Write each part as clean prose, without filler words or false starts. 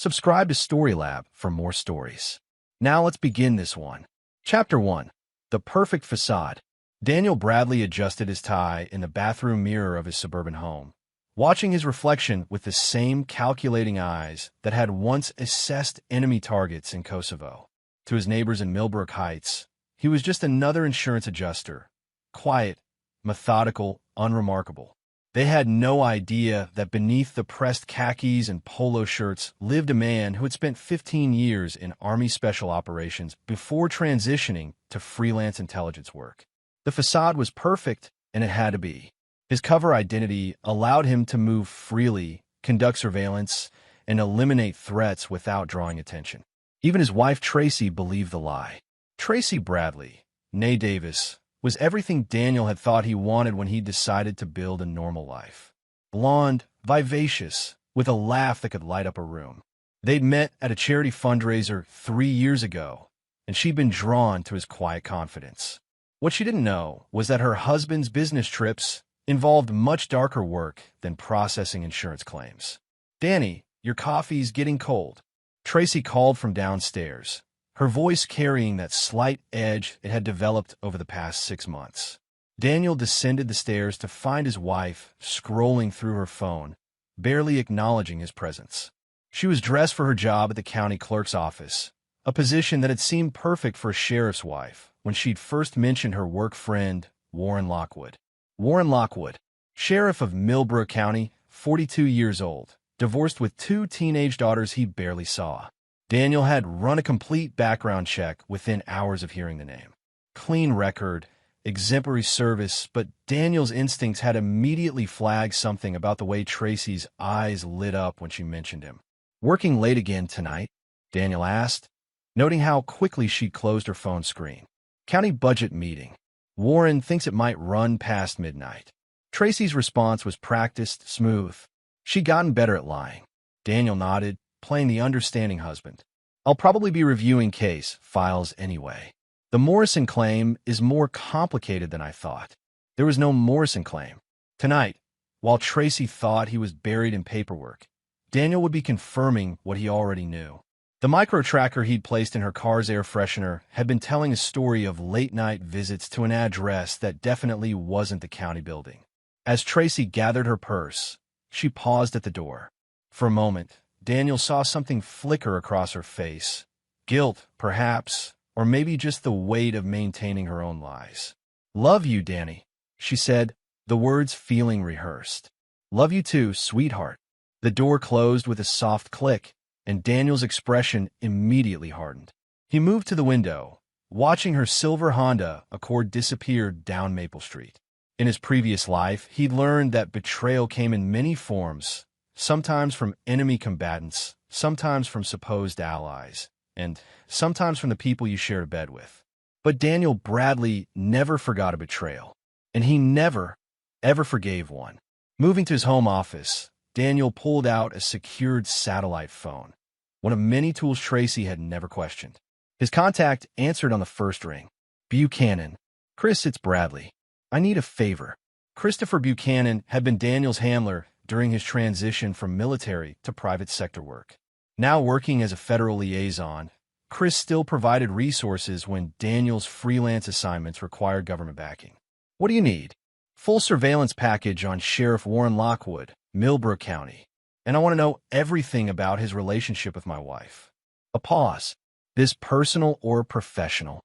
Subscribe to Storylab for more stories. Now let's begin this one. Chapter 1. The Perfect Facade. Daniel Bradley adjusted his tie in the bathroom mirror of his suburban home, watching his reflection with the same calculating eyes that had once assessed enemy targets in Kosovo. To his neighbors in Millbrook Heights, he was just another insurance adjuster, quiet, methodical, unremarkable. They had no idea that beneath the pressed khakis and polo shirts lived a man who had spent 15 years in Army Special Operations before transitioning to freelance intelligence work. The facade was perfect, and it had to be. His cover identity allowed him to move freely, conduct surveillance, and eliminate threats without drawing attention. Even his wife Tracy believed the lie. Tracy Bradley, née Davis, was everything Daniel had thought he wanted when he decided to build a normal life. Blonde, vivacious, with a laugh that could light up a room. They'd met at a charity fundraiser 3 years ago, and she'd been drawn to his quiet confidence. What she didn't know was that her husband's business trips involved much darker work than processing insurance claims. "Danny, your coffee's getting cold," Tracy called from downstairs, her voice carrying that slight edge it had developed over the past 6 months. Daniel descended the stairs to find his wife scrolling through her phone, barely acknowledging his presence. She was dressed for her job at the county clerk's office, a position that had seemed perfect for a sheriff's wife when she'd first mentioned her work friend, Warren Lockwood. Warren Lockwood, sheriff of Millbrook County, 42 years old, divorced with 2 teenage daughters he barely saw. Daniel had run a complete background check within hours of hearing the name. Clean record, exemplary service, but Daniel's instincts had immediately flagged something about the way Tracy's eyes lit up when she mentioned him. "Working late again tonight?" Daniel asked, noting how quickly she closed her phone screen. "County budget meeting. Warren thinks it might run past midnight." Tracy's response was practiced, smooth. She'd gotten better at lying. Daniel nodded, playing the understanding husband. "I'll probably be reviewing case files anyway. The Morrison claim is more complicated than I thought." There was no Morrison claim. Tonight, while Tracy thought he was buried in paperwork, Daniel would be confirming what he already knew. The micro-tracker he'd placed in her car's air freshener had been telling a story of late-night visits to an address that definitely wasn't the county building. As Tracy gathered her purse, she paused at the door. For a moment, Daniel saw something flicker across her face. Guilt, perhaps, or maybe just the weight of maintaining her own lies. "Love you, Danny," she said, the words feeling rehearsed. "Love you too, sweetheart." The door closed with a soft click, and Daniel's expression immediately hardened. He moved to the window, watching her silver Honda Accord disappear down Maple Street. In his previous life, he'd learned that betrayal came in many forms, sometimes from enemy combatants, sometimes from supposed allies, and sometimes from the people you shared a bed with. But Daniel Bradley never forgot a betrayal, and he never, ever forgave one. Moving to his home office, Daniel pulled out a secured satellite phone, one of many tools Tracy had never questioned. His contact answered on the first ring. "Buchanan. Chris, it's Bradley. I need a favor." Christopher Buchanan had been Daniel's handler during his transition from military to private sector work. Now working as a federal liaison, Chris still provided resources when Daniel's freelance assignments required government backing. "What do you need?" "Full surveillance package on Sheriff Warren Lockwood, Millbrook County, and I want to know everything about his relationship with my wife." A pause. "This personal or professional?"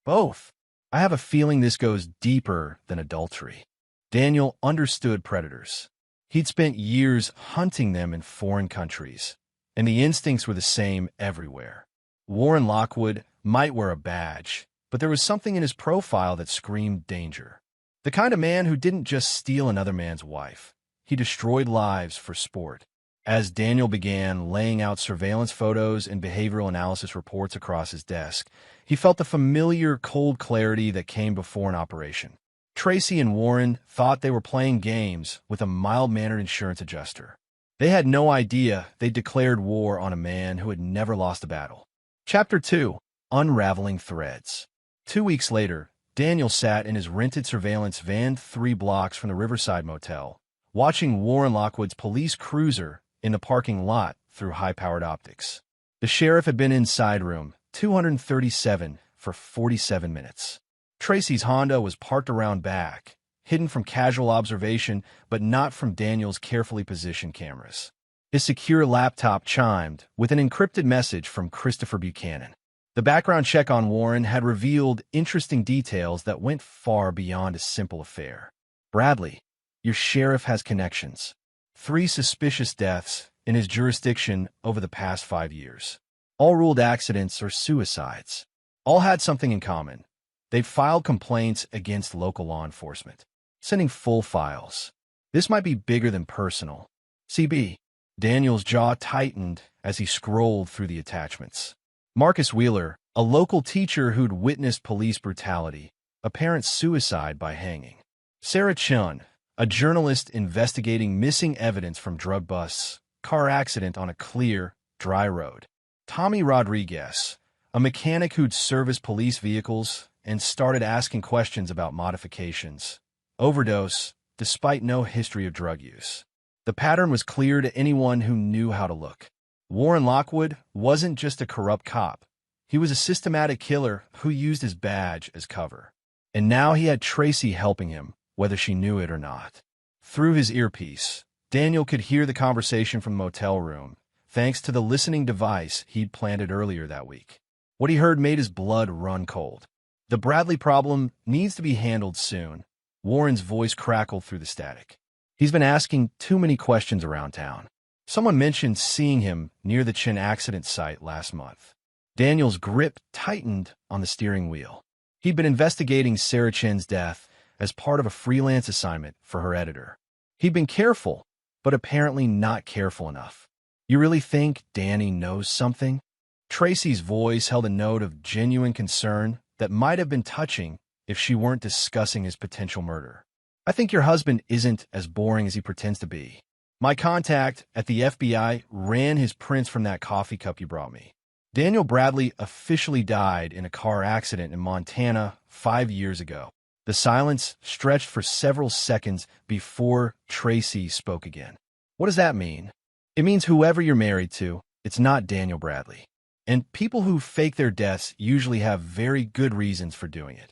"Both. I have a feeling this goes deeper than adultery." Daniel understood predators. He'd spent years hunting them in foreign countries, and the instincts were the same everywhere. Warren Lockwood might wear a badge, but there was something in his profile that screamed danger. The kind of man who didn't just steal another man's wife. He destroyed lives for sport. As Daniel began laying out surveillance photos and behavioral analysis reports across his desk, he felt the familiar cold clarity that came before an operation. Tracy and Warren thought they were playing games with a mild-mannered insurance adjuster. They had no idea they'd declared war on a man who had never lost a battle. Chapter 2. Unraveling Threads. 2 weeks later, Daniel sat in his rented surveillance van 3 blocks from the Riverside Motel, watching Warren Lockwood's police cruiser in the parking lot through high-powered optics. The sheriff had been inside room 237 for 47 minutes. Tracy's Honda was parked around back, hidden from casual observation, but not from Daniel's carefully positioned cameras. His secure laptop chimed with an encrypted message from Christopher Buchanan. The background check on Warren had revealed interesting details that went far beyond a simple affair. Bradley, your sheriff has connections. 3 suspicious deaths in his jurisdiction over the past 5 years. All ruled accidents or suicides. All had something in common. They'd filed complaints against local law enforcement, sending full files. This might be bigger than personal. CB. Daniel's jaw tightened as he scrolled through the attachments. Marcus Wheeler, a local teacher who'd witnessed police brutality, apparent suicide by hanging. Sarah Chun, a journalist investigating missing evidence from drug busts, car accident on a clear, dry road. Tommy Rodriguez, a mechanic who'd serviced police vehicles and started asking questions about modifications. Overdose, despite no history of drug use. The pattern was clear to anyone who knew how to look. Warren Lockwood wasn't just a corrupt cop. He was a systematic killer who used his badge as cover. And now he had Tracy helping him, whether she knew it or not. Through his earpiece, Daniel could hear the conversation from the motel room, thanks to the listening device he'd planted earlier that week. What he heard made his blood run cold. The Bradley problem needs to be handled soon. Warren's voice crackled through the static. He's been asking too many questions around town. Someone mentioned seeing him near the Chin accident site last month. Daniel's grip tightened on the steering wheel. He'd been investigating Sarah Chin's death as part of a freelance assignment for her editor. He'd been careful, but apparently not careful enough. You really think Danny knows something? Tracy's voice held a note of genuine concern that might have been touching if she weren't discussing his potential murder. I think your husband isn't as boring as he pretends to be. My contact at the FBI ran his prints from that coffee cup you brought me. Daniel Bradley officially died in a car accident in Montana 5 years ago. The silence stretched for several seconds before Tracy spoke again. What does that mean? It means whoever you're married to, it's not Daniel Bradley. And people who fake their deaths usually have very good reasons for doing it.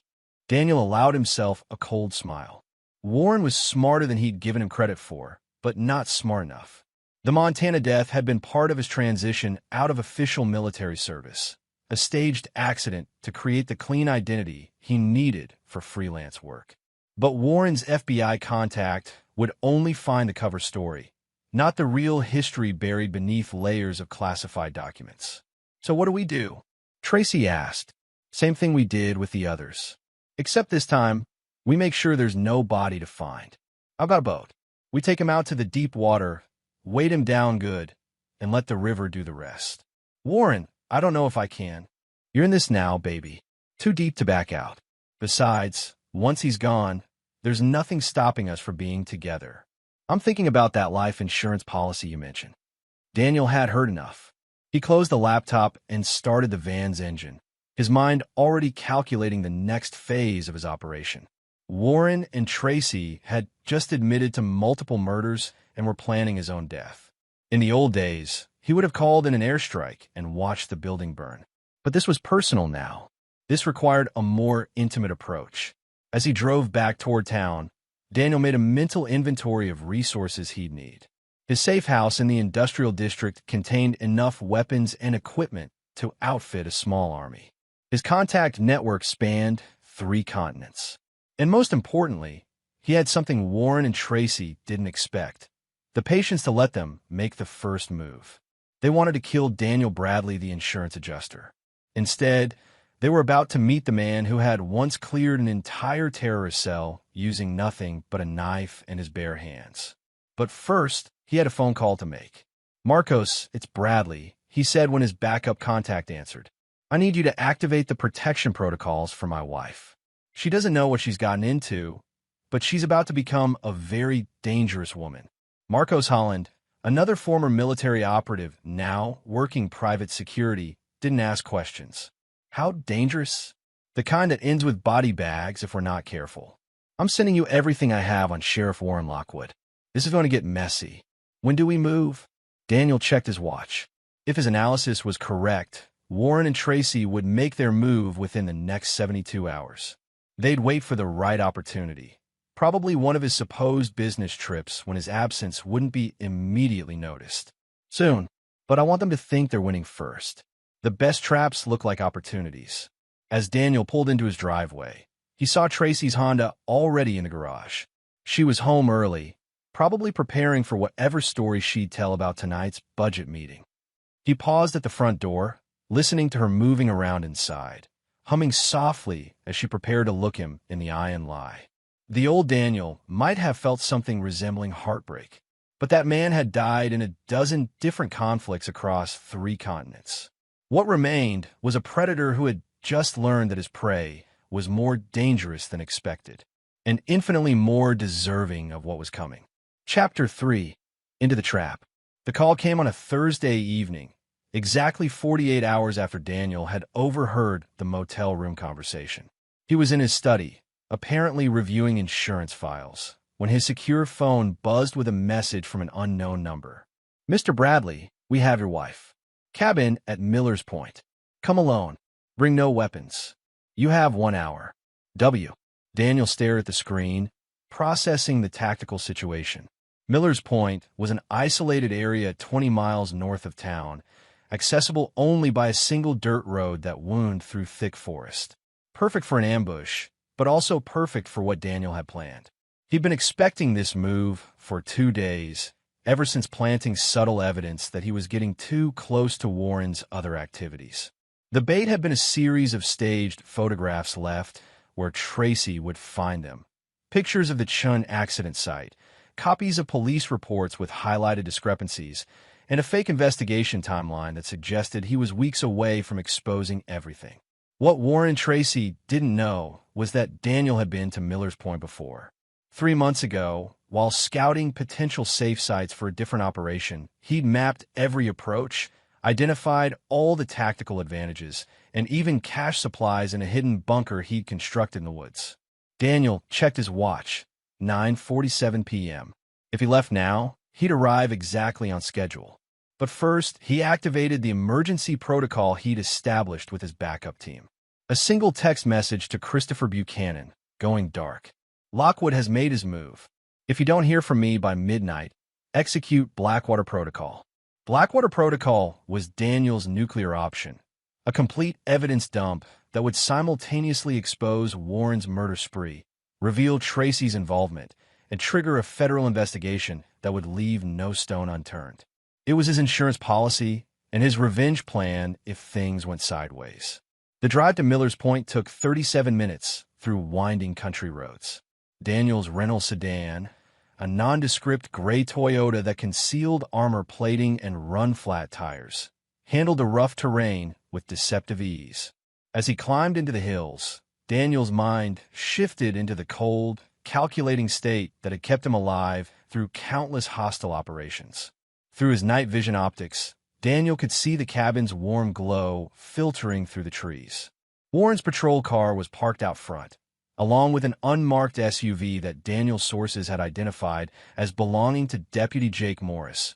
Daniel allowed himself a cold smile. Warren was smarter than he'd given him credit for, but not smart enough. The Montana death had been part of his transition out of official military service, a staged accident to create the clean identity he needed for freelance work. But Warren's FBI contact would only find the cover story, not the real history buried beneath layers of classified documents. So what do we do? Tracy asked. Same thing we did with the others. Except this time, we make sure there's no body to find. How about a boat? We take him out to the deep water, weight him down good, and let the river do the rest. Warren, I don't know if I can. You're in this now, baby. Too deep to back out. Besides, once he's gone, there's nothing stopping us from being together. I'm thinking about that life insurance policy you mentioned. Daniel had heard enough. He closed the laptop and started the van's engine, his mind already calculating the next phase of his operation. Warren and Tracy had just admitted to multiple murders and were planning his own death. In the old days, he would have called in an airstrike and watched the building burn. But this was personal now. This required a more intimate approach. As he drove back toward town, Daniel made a mental inventory of resources he'd need. His safe house in the industrial district contained enough weapons and equipment to outfit a small army. His contact network spanned 3 continents. And most importantly, he had something Warren and Tracy didn't expect: the patience to let them make the first move. They wanted to kill Daniel Bradley, the insurance adjuster. Instead, they were about to meet the man who had once cleared an entire terrorist cell using nothing but a knife and his bare hands. But first, he had a phone call to make. "Marcos, it's Bradley," he said when his backup contact answered. "I need you to activate the protection protocols for my wife. She doesn't know what she's gotten into, but she's about to become a very dangerous woman." Marcos Holland, another former military operative now working private security, didn't ask questions. How dangerous? The kind that ends with body bags if we're not careful. "I'm sending you everything I have on Sheriff Warren Lockwood. This is going to get messy. When do we move?" Daniel checked his watch. If his analysis was correct, Warren and Tracy would make their move within the next 72 hours. They'd wait for the right opportunity, probably one of his supposed business trips when his absence wouldn't be immediately noticed. Soon, but I want them to think they're winning first. The best traps look like opportunities. As Daniel pulled into his driveway, he saw Tracy's Honda already in the garage. She was home early, probably preparing for whatever story she'd tell about tonight's budget meeting. He paused at the front door, listening to her moving around inside, humming softly as she prepared to look him in the eye and lie. The old Daniel might have felt something resembling heartbreak, but that man had died in a dozen different conflicts across 3 continents. What remained was a predator who had just learned that his prey was more dangerous than expected, and infinitely more deserving of what was coming. Chapter 3. Into the Trap. The call came on a Thursday evening, exactly 48 hours after Daniel had overheard the motel room conversation. He was in his study, apparently reviewing insurance files, when his secure phone buzzed with a message from an unknown number. "Mr. Bradley, we have your wife. Cabin at Miller's Point. Come alone. Bring no weapons. You have 1 hour. W." Daniel stared at the screen, processing the tactical situation. Miller's Point was an isolated area 20 miles north of town, accessible only by a single dirt road that wound through thick forest. Perfect for an ambush, but also perfect for what Daniel had planned. He'd been expecting this move for 2 days, ever since planting subtle evidence that he was getting too close to Warren's other activities. The bait had been a series of staged photographs left where Tracy would find them. Pictures of the Chun accident site, copies of police reports with highlighted discrepancies, and a fake investigation timeline that suggested he was weeks away from exposing everything. What Warren and Tracy didn't know was that Daniel had been to Miller's Point before. 3 months ago, while scouting potential safe sites for a different operation, he'd mapped every approach, identified all the tactical advantages, and even cached supplies in a hidden bunker he'd constructed in the woods. Daniel checked his watch, 9:47 p.m. If he left now, he'd arrive exactly on schedule. But first, he activated the emergency protocol he'd established with his backup team. A single text message to Christopher Buchanan, going dark. "Lockwood has made his move. If you don't hear from me by midnight, execute Blackwater Protocol." Blackwater Protocol was Daniel's nuclear option, a complete evidence dump that would simultaneously expose Warren's murder spree, reveal Tracy's involvement, and trigger a federal investigation that would leave no stone unturned. It was his insurance policy and his revenge plan if things went sideways. The drive to Miller's Point took 37 minutes through winding country roads. Daniel's Renault sedan, a nondescript gray Toyota that concealed armor plating and run-flat tires, handled the rough terrain with deceptive ease. As he climbed into the hills, Daniel's mind shifted into the cold, calculating state that had kept him alive through countless hostile operations. Through his night vision optics, Daniel could see the cabin's warm glow filtering through the trees. Warren's patrol car was parked out front, along with an unmarked SUV that Daniel's sources had identified as belonging to Deputy Jake Morris,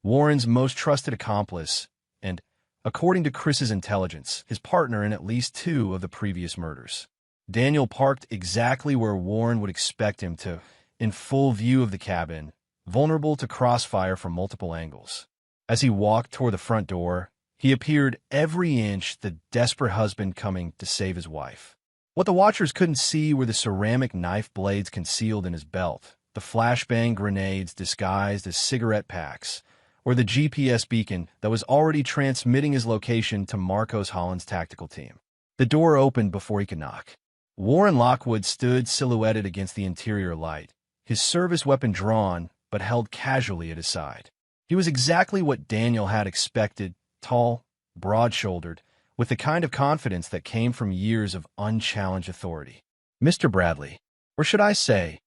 Warren's most trusted accomplice, and, according to Chris's intelligence, his partner in at least 2 of the previous murders. Daniel parked exactly where Warren would expect him to, in full view of the cabin, vulnerable to crossfire from multiple angles. As he walked toward the front door, he appeared every inch the desperate husband coming to save his wife. What the watchers couldn't see were the ceramic knife blades concealed in his belt, the flashbang grenades disguised as cigarette packs, or the GPS beacon that was already transmitting his location to Marcos Holland's tactical team. The door opened before he could knock. Warren Lockwood stood silhouetted against the interior light, his service weapon drawn but held casually at his side. He was exactly what Daniel had expected, tall, broad-shouldered, with the kind of confidence that came from years of unchallenged authority. "Mr. Bradley, or should I say,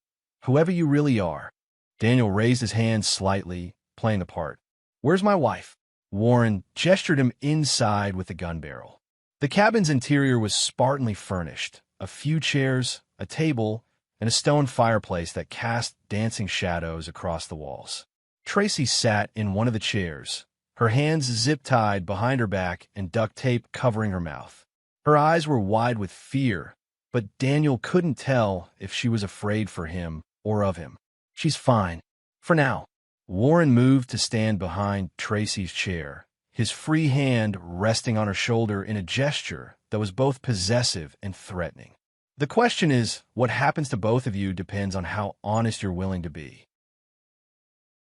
whoever you really are." Daniel raised his hand slightly, playing the part. "Where's my wife?" Warren gestured him inside with the gun barrel. The cabin's interior was spartanly furnished, a few chairs, a table, and a stone fireplace that cast dancing shadows across the walls. Tracy sat in one of the chairs, her hands zip-tied behind her back and duct tape covering her mouth. Her eyes were wide with fear, but Daniel couldn't tell if she was afraid for him or of him. She's fine. For now. Warren moved to stand behind Tracy's chair, his free hand resting on her shoulder in a gesture that was both possessive and threatening. The question is, what happens to both of you depends on how honest you're willing to be.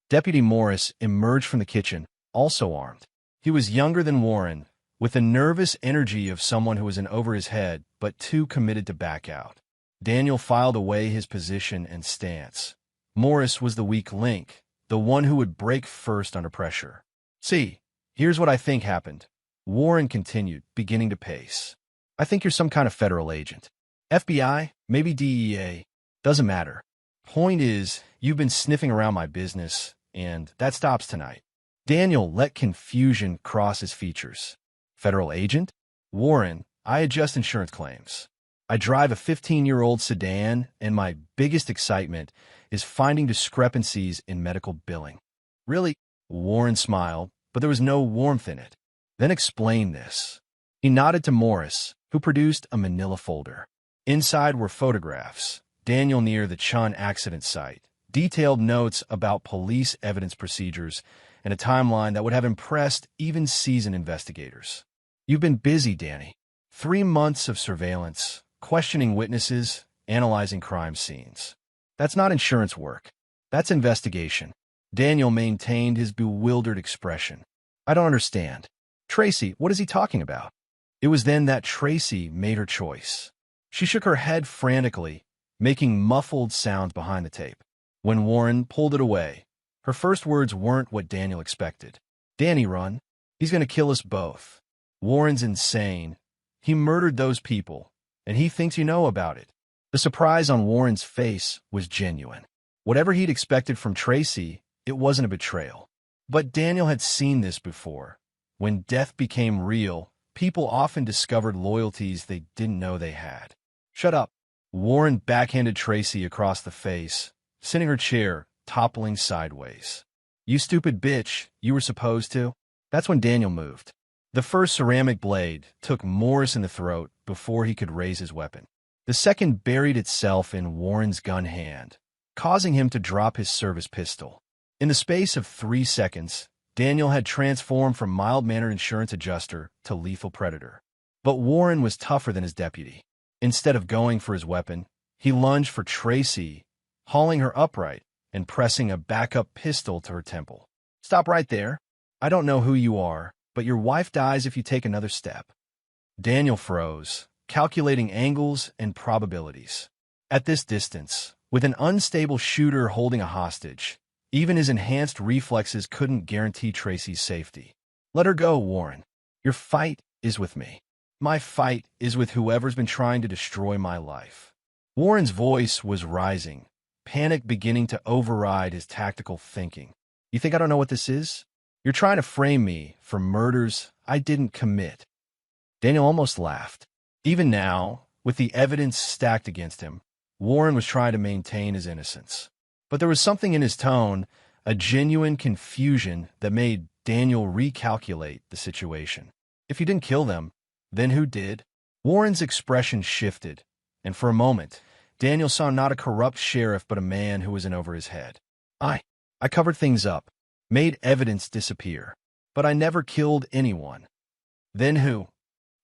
Deputy Morris emerged from the kitchen, also armed. He was younger than Warren, with the nervous energy of someone who was in over his head but too committed to back out. Daniel filed away his position and stance. Morris was the weak link, the one who would break first under pressure. "See, here's what I think happened," Warren continued, beginning to pace. "I think you're some kind of federal agent. FBI, maybe DEA, doesn't matter. Point is, you've been sniffing around my business, and that stops tonight." Daniel let confusion cross his features. "Federal agent? Warren, I adjust insurance claims. I drive a 15-year-old sedan, and my biggest excitement is finding discrepancies in medical billing." "Really?" Warren smiled, but there was no warmth in it. "Then explain this." He nodded to Morris, who produced a manila folder. Inside were photographs, Daniel near the Chun accident site, detailed notes about police evidence procedures, and a timeline that would have impressed even seasoned investigators. "You've been busy, Danny. 3 months of surveillance, questioning witnesses, analyzing crime scenes. That's not insurance work. That's investigation." Daniel maintained his bewildered expression. "I don't understand. Tracy, what is he talking about?" It was then that Tracy made her choice. She shook her head frantically, making muffled sounds behind the tape. When Warren pulled it away, her first words weren't what Daniel expected. "Danny, run. He's going to kill us both. Warren's insane. He murdered those people, and he thinks you know about it." The surprise on Warren's face was genuine. Whatever he'd expected from Tracy, it wasn't a betrayal. But Daniel had seen this before. When death became real, people often discovered loyalties they didn't know they had. "Shut up." Warren backhanded Tracy across the face, sending her chair toppling sideways. "You stupid bitch, you were supposed to." That's when Daniel moved. The first ceramic blade took Morris in the throat before he could raise his weapon. The second buried itself in Warren's gun hand, causing him to drop his service pistol. In the space of 3 seconds, Daniel had transformed from mild-mannered insurance adjuster to lethal predator. But Warren was tougher than his deputy. Instead of going for his weapon, he lunged for Tracy, hauling her upright and pressing a backup pistol to her temple. "Stop right there. I don't know who you are, but your wife dies if you take another step." Daniel froze, calculating angles and probabilities. At this distance, with an unstable shooter holding a hostage, even his enhanced reflexes couldn't guarantee Tracy's safety. "Let her go, Warren. Your fight is with me. My fight is with whoever's been trying to destroy my life." Warren's voice was rising, panic beginning to override his tactical thinking. "You think I don't know what this is? You're trying to frame me for murders I didn't commit." Daniel almost laughed. Even now, with the evidence stacked against him, Warren was trying to maintain his innocence. But there was something in his tone, a genuine confusion that made Daniel recalculate the situation. If you didn't kill them, then who did? Warren's expression shifted, and for a moment, Daniel saw not a corrupt sheriff but a man who was in over his head. I covered things up, made evidence disappear, but I never killed anyone." "Then who?"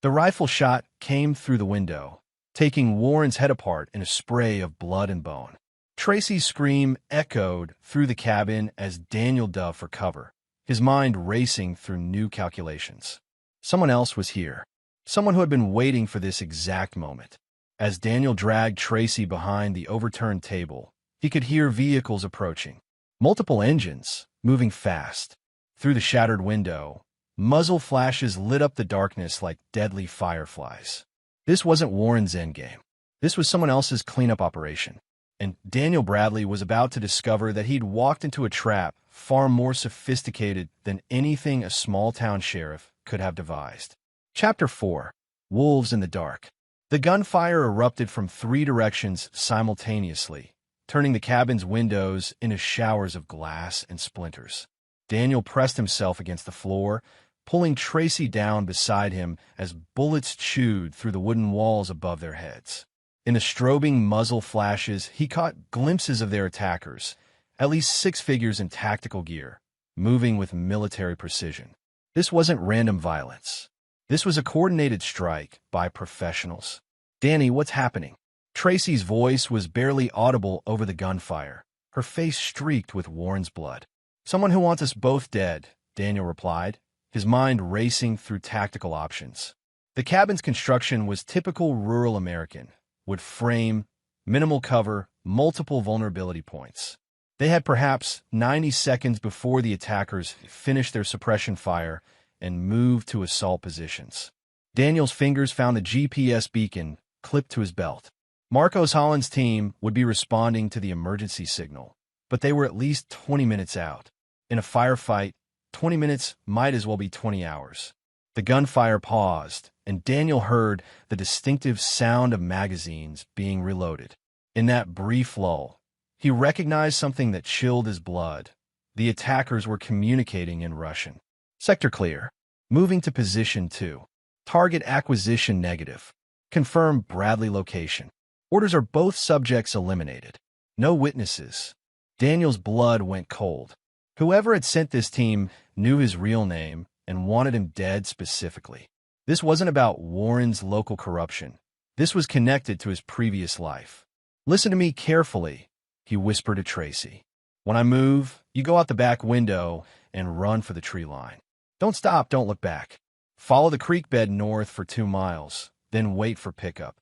The rifle shot came through the window, taking Warren's head apart in a spray of blood and bone. Tracy's scream echoed through the cabin as Daniel dove for cover, his mind racing through new calculations. Someone else was here, someone who had been waiting for this exact moment. As Daniel dragged Tracy behind the overturned table, he could hear vehicles approaching. Multiple engines, moving fast. Through the shattered window, muzzle flashes lit up the darkness like deadly fireflies. This wasn't Warren's endgame. This was someone else's cleanup operation. And Daniel Bradley was about to discover that he'd walked into a trap far more sophisticated than anything a small-town sheriff could have devised. Chapter 4. Wolves in the Dark. The gunfire erupted from 3 directions simultaneously, turning the cabin's windows into showers of glass and splinters. Daniel pressed himself against the floor, pulling Tracy down beside him as bullets chewed through the wooden walls above their heads. In the strobing muzzle flashes, he caught glimpses of their attackers, at least 6 figures in tactical gear, moving with military precision. This wasn't random violence. This was a coordinated strike by professionals. "Danny, what's happening?" Tracy's voice was barely audible over the gunfire, her face streaked with Warren's blood. "Someone who wants us both dead," Daniel replied, his mind racing through tactical options. The cabin's construction was typical rural American: wood frame, minimal cover, multiple vulnerability points. They had perhaps 90 seconds before the attackers finished their suppression fire and moved to assault positions. Daniel's fingers found the GPS beacon clipped to his belt. Marcos Holland's team would be responding to the emergency signal, but they were at least 20 minutes out. In a firefight, 20 minutes might as well be 20 hours. The gunfire paused, and Daniel heard the distinctive sound of magazines being reloaded. In that brief lull, he recognized something that chilled his blood. The attackers were communicating in Russian. "Sector clear. Moving to position 2. Target acquisition negative. Confirm Bradley location. Orders are both subjects eliminated. No witnesses." Daniel's blood went cold. Whoever had sent this team knew his real name and wanted him dead specifically. This wasn't about Warren's local corruption. This was connected to his previous life. "Listen to me carefully," he whispered to Tracy. "When I move, you go out the back window and run for the tree line. Don't stop, don't look back. Follow the creek bed north for 2 miles, then wait for pickup.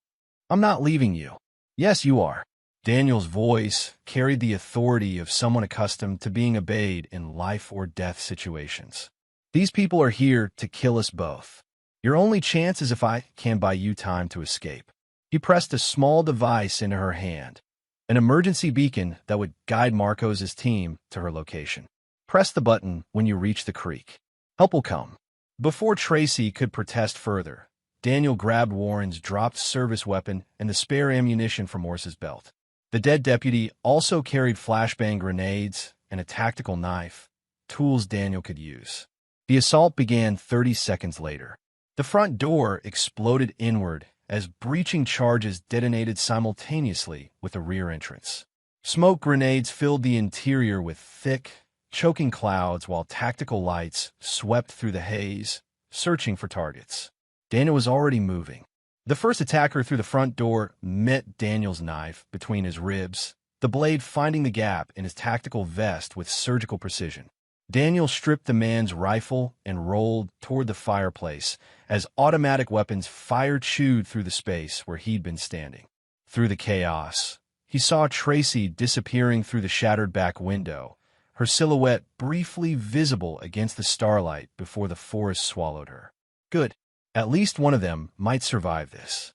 I'm not leaving you." "Yes, you are." Daniel's voice carried the authority of someone accustomed to being obeyed in life-or-death situations. "These people are here to kill us both. Your only chance is if I can buy you time to escape." He pressed a small device into her hand, an emergency beacon that would guide Marcos' team to her location. "Press the button when you reach the creek. Help will come." Before Tracy could protest further, Daniel grabbed Warren's dropped service weapon and the spare ammunition from Morse's belt. The dead deputy also carried flashbang grenades and a tactical knife, tools Daniel could use. The assault began 30 seconds later. The front door exploded inward as breaching charges detonated simultaneously with the rear entrance. Smoke grenades filled the interior with thick, choking clouds while tactical lights swept through the haze, searching for targets. Daniel was already moving. The first attacker through the front door met Daniel's knife between his ribs, the blade finding the gap in his tactical vest with surgical precision. Daniel stripped the man's rifle and rolled toward the fireplace as automatic weapons fire chewed through the space where he'd been standing. Through the chaos, he saw Tracy disappearing through the shattered back window, her silhouette briefly visible against the starlight before the forest swallowed her. Good. At least one of them might survive this.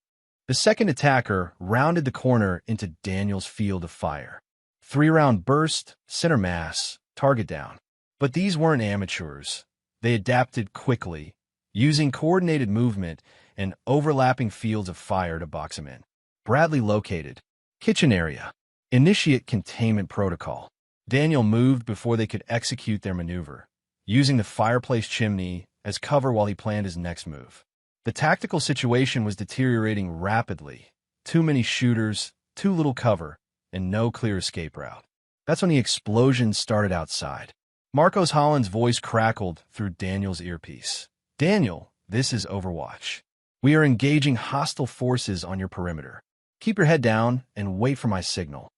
The second attacker rounded the corner into Daniel's field of fire. 3-round burst, center mass, target down. But these weren't amateurs. They adapted quickly, using coordinated movement and overlapping fields of fire to box him in. Bradley located. Kitchen area. Initiate containment protocol. Daniel moved before they could execute their maneuver, using the fireplace chimney as cover while he planned his next move. The tactical situation was deteriorating rapidly. Too many shooters, too little cover, and no clear escape route. That's when the explosion started outside. Marcos Holland's voice crackled through Daniel's earpiece. "Daniel, this is Overwatch. We are engaging hostile forces on your perimeter. Keep your head down and wait for my signal."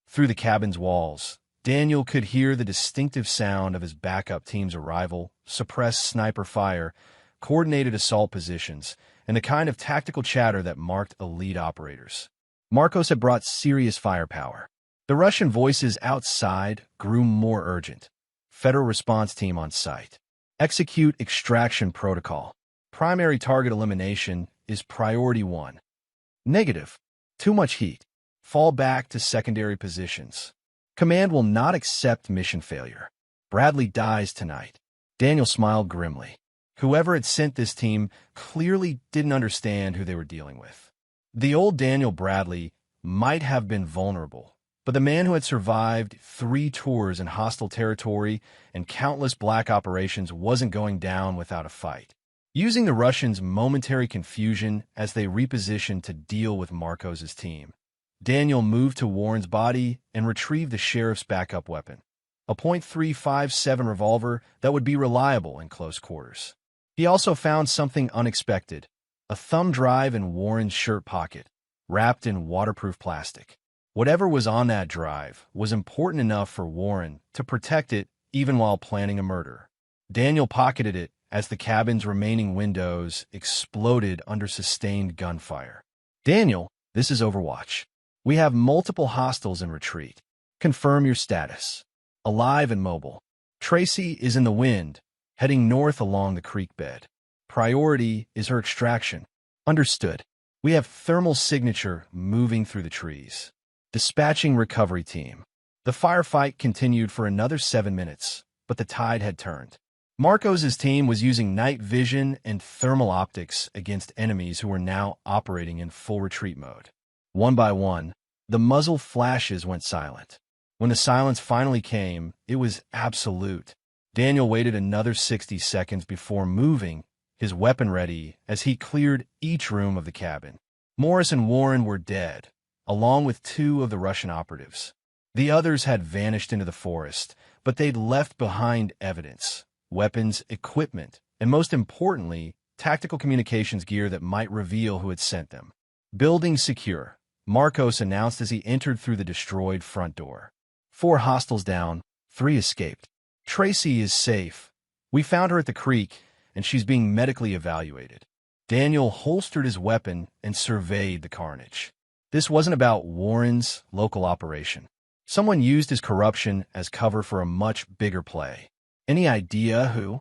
Through the cabin's walls, Daniel could hear the distinctive sound of his backup team's arrival, suppressed sniper fire, coordinated assault positions, and the kind of tactical chatter that marked elite operators. Marcos had brought serious firepower. The Russian voices outside grew more urgent. Federal response team on site. Execute extraction protocol. Primary target elimination is priority 1. Negative. Too much heat. Fall back to secondary positions. Command will not accept mission failure. Bradley dies tonight. Daniel smiled grimly. Whoever had sent this team clearly didn't understand who they were dealing with. The old Daniel Bradley might have been vulnerable, But the man who had survived 3 tours in hostile territory and countless black operations wasn't going down without a fight. Using the Russians' momentary confusion as they repositioned to deal with Marcos's team, Daniel moved to Warren's body and retrieved the sheriff's backup weapon, a .357 revolver that would be reliable in close quarters. He also found something unexpected, a thumb drive in Warren's shirt pocket, wrapped in waterproof plastic. Whatever was on that drive was important enough for Warren to protect it even while planning a murder. Daniel pocketed it as the cabin's remaining windows exploded under sustained gunfire. "Daniel, this is Overwatch. We have multiple hostiles in retreat. Confirm your status. Alive and mobile. Tracy is in the wind, heading north along the creek bed. Priority is her extraction. Understood. We have thermal signature moving through the trees. Dispatching recovery team." The firefight continued for another 7 minutes, but the tide had turned. Marcos's team was using night vision and thermal optics against enemies who were now operating in full retreat mode. One by one, the muzzle flashes went silent. When the silence finally came, it was absolute. Daniel waited another 60 seconds before moving, his weapon ready, as he cleared each room of the cabin. Morris and Warren were dead, along with 2 of the Russian operatives. The others had vanished into the forest, but they'd left behind evidence, weapons, equipment, and most importantly, tactical communications gear that might reveal who had sent them. "Building secure," Marcos announced as he entered through the destroyed front door. 4 hostiles down, 3 escaped. "Tracy is safe. We found her at the creek, and she's being medically evaluated." Daniel holstered his weapon and surveyed the carnage. This wasn't about Warren's local operation. Someone used his corruption as cover for a much bigger play. Any idea who?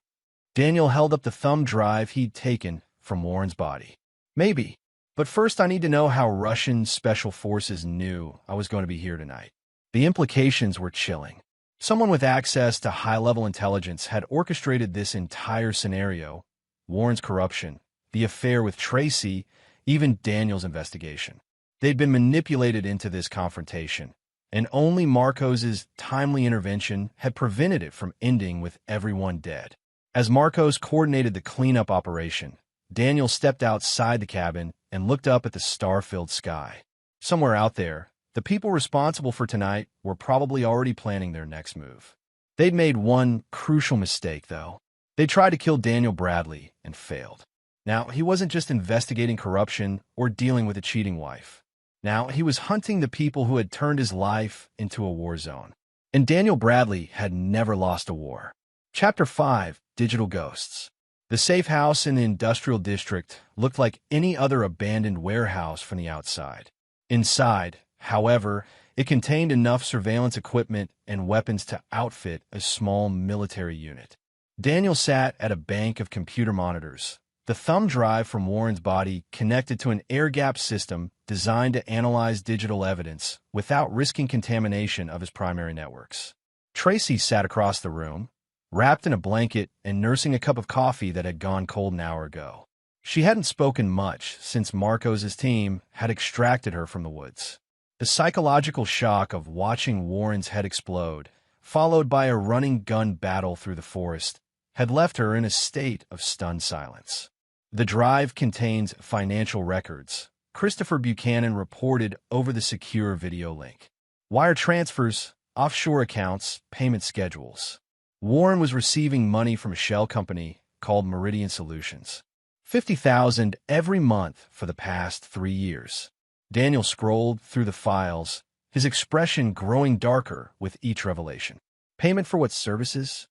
Daniel held up the thumb drive he'd taken from Warren's body. "Maybe. But first I need to know how Russian special forces knew I was going to be here tonight." The implications were chilling. Someone with access to high-level intelligence had orchestrated this entire scenario: Warren's corruption, the affair with Tracy, even Daniel's investigation. They'd been manipulated into this confrontation, and only Marcos's timely intervention had prevented it from ending with everyone dead. As Marcos coordinated the cleanup operation, Daniel stepped outside the cabin and looked up at the star-filled sky. Somewhere out there, the people responsible for tonight were probably already planning their next move. They'd made one crucial mistake, though. They tried to kill Daniel Bradley and failed. Now, he wasn't just investigating corruption or dealing with a cheating wife. Now, he was hunting the people who had turned his life into a war zone. And Daniel Bradley had never lost a war. Chapter 5, Digital Ghosts. The safe house in the industrial district looked like any other abandoned warehouse from the outside. Inside, however, it contained enough surveillance equipment and weapons to outfit a small military unit. Daniel sat at a bank of computer monitors, the thumb drive from Warren's body connected to an air-gapped system designed to analyze digital evidence without risking contamination of his primary networks. Tracy sat across the room, wrapped in a blanket and nursing a cup of coffee that had gone cold an hour ago. She hadn't spoken much since Marcos's team had extracted her from the woods. The psychological shock of watching Warren's head explode, followed by a running gun battle through the forest, had left her in a state of stunned silence. The drive contains financial records, Christopher Buchanan reported over the secure video link. Wire transfers, offshore accounts, payment schedules. Warren was receiving money from a shell company called Meridian Solutions. $50,000 every month for the past 3 years. Daniel scrolled through the files, his expression growing darker with each revelation. Payment for what services?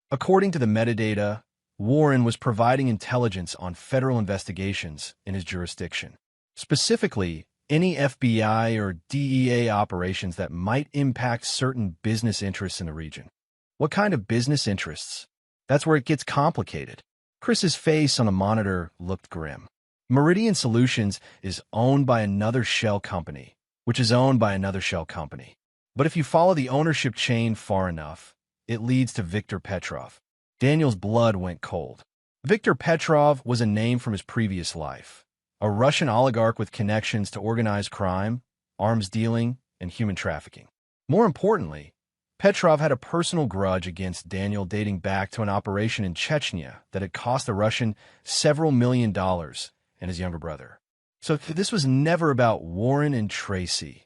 According to the metadata, Warren was providing intelligence on federal investigations in his jurisdiction. Specifically, any FBI or DEA operations that might impact certain business interests in the region. What kind of business interests? That's where it gets complicated. Chris's face on the monitor looked grim. Meridian Solutions is owned by another shell company, which is owned by another shell company. But if you follow the ownership chain far enough, it leads to Viktor Petrov. Daniel's blood went cold. Viktor Petrov was a name from his previous life, a Russian oligarch with connections to organized crime, arms dealing, and human trafficking. More importantly, Petrov had a personal grudge against Daniel dating back to an operation in Chechnya that had cost the Russian several $1 million and his younger brother. So this was never about Warren and Tracy,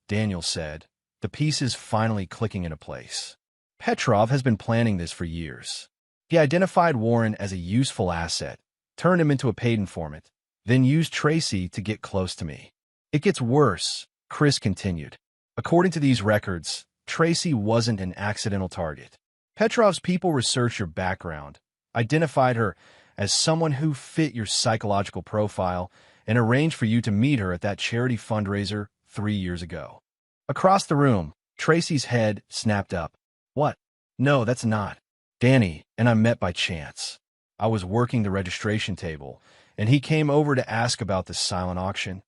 Daniel said, the pieces finally clicking into place. Petrov has been planning this for years. He identified Warren as a useful asset, turned him into a paid informant, then used Tracy to get close to me. It gets worse, Chris continued. According to these records, Tracy wasn't an accidental target. Petrov's people researched your background, identified her as someone who fit your psychological profile, and arranged for you to meet her at that charity fundraiser 3 years ago. Across the room, Tracy's head snapped up. What? No, that's not. Danny and I met by chance. I was working the registration table, and he came over to ask about the silent auction.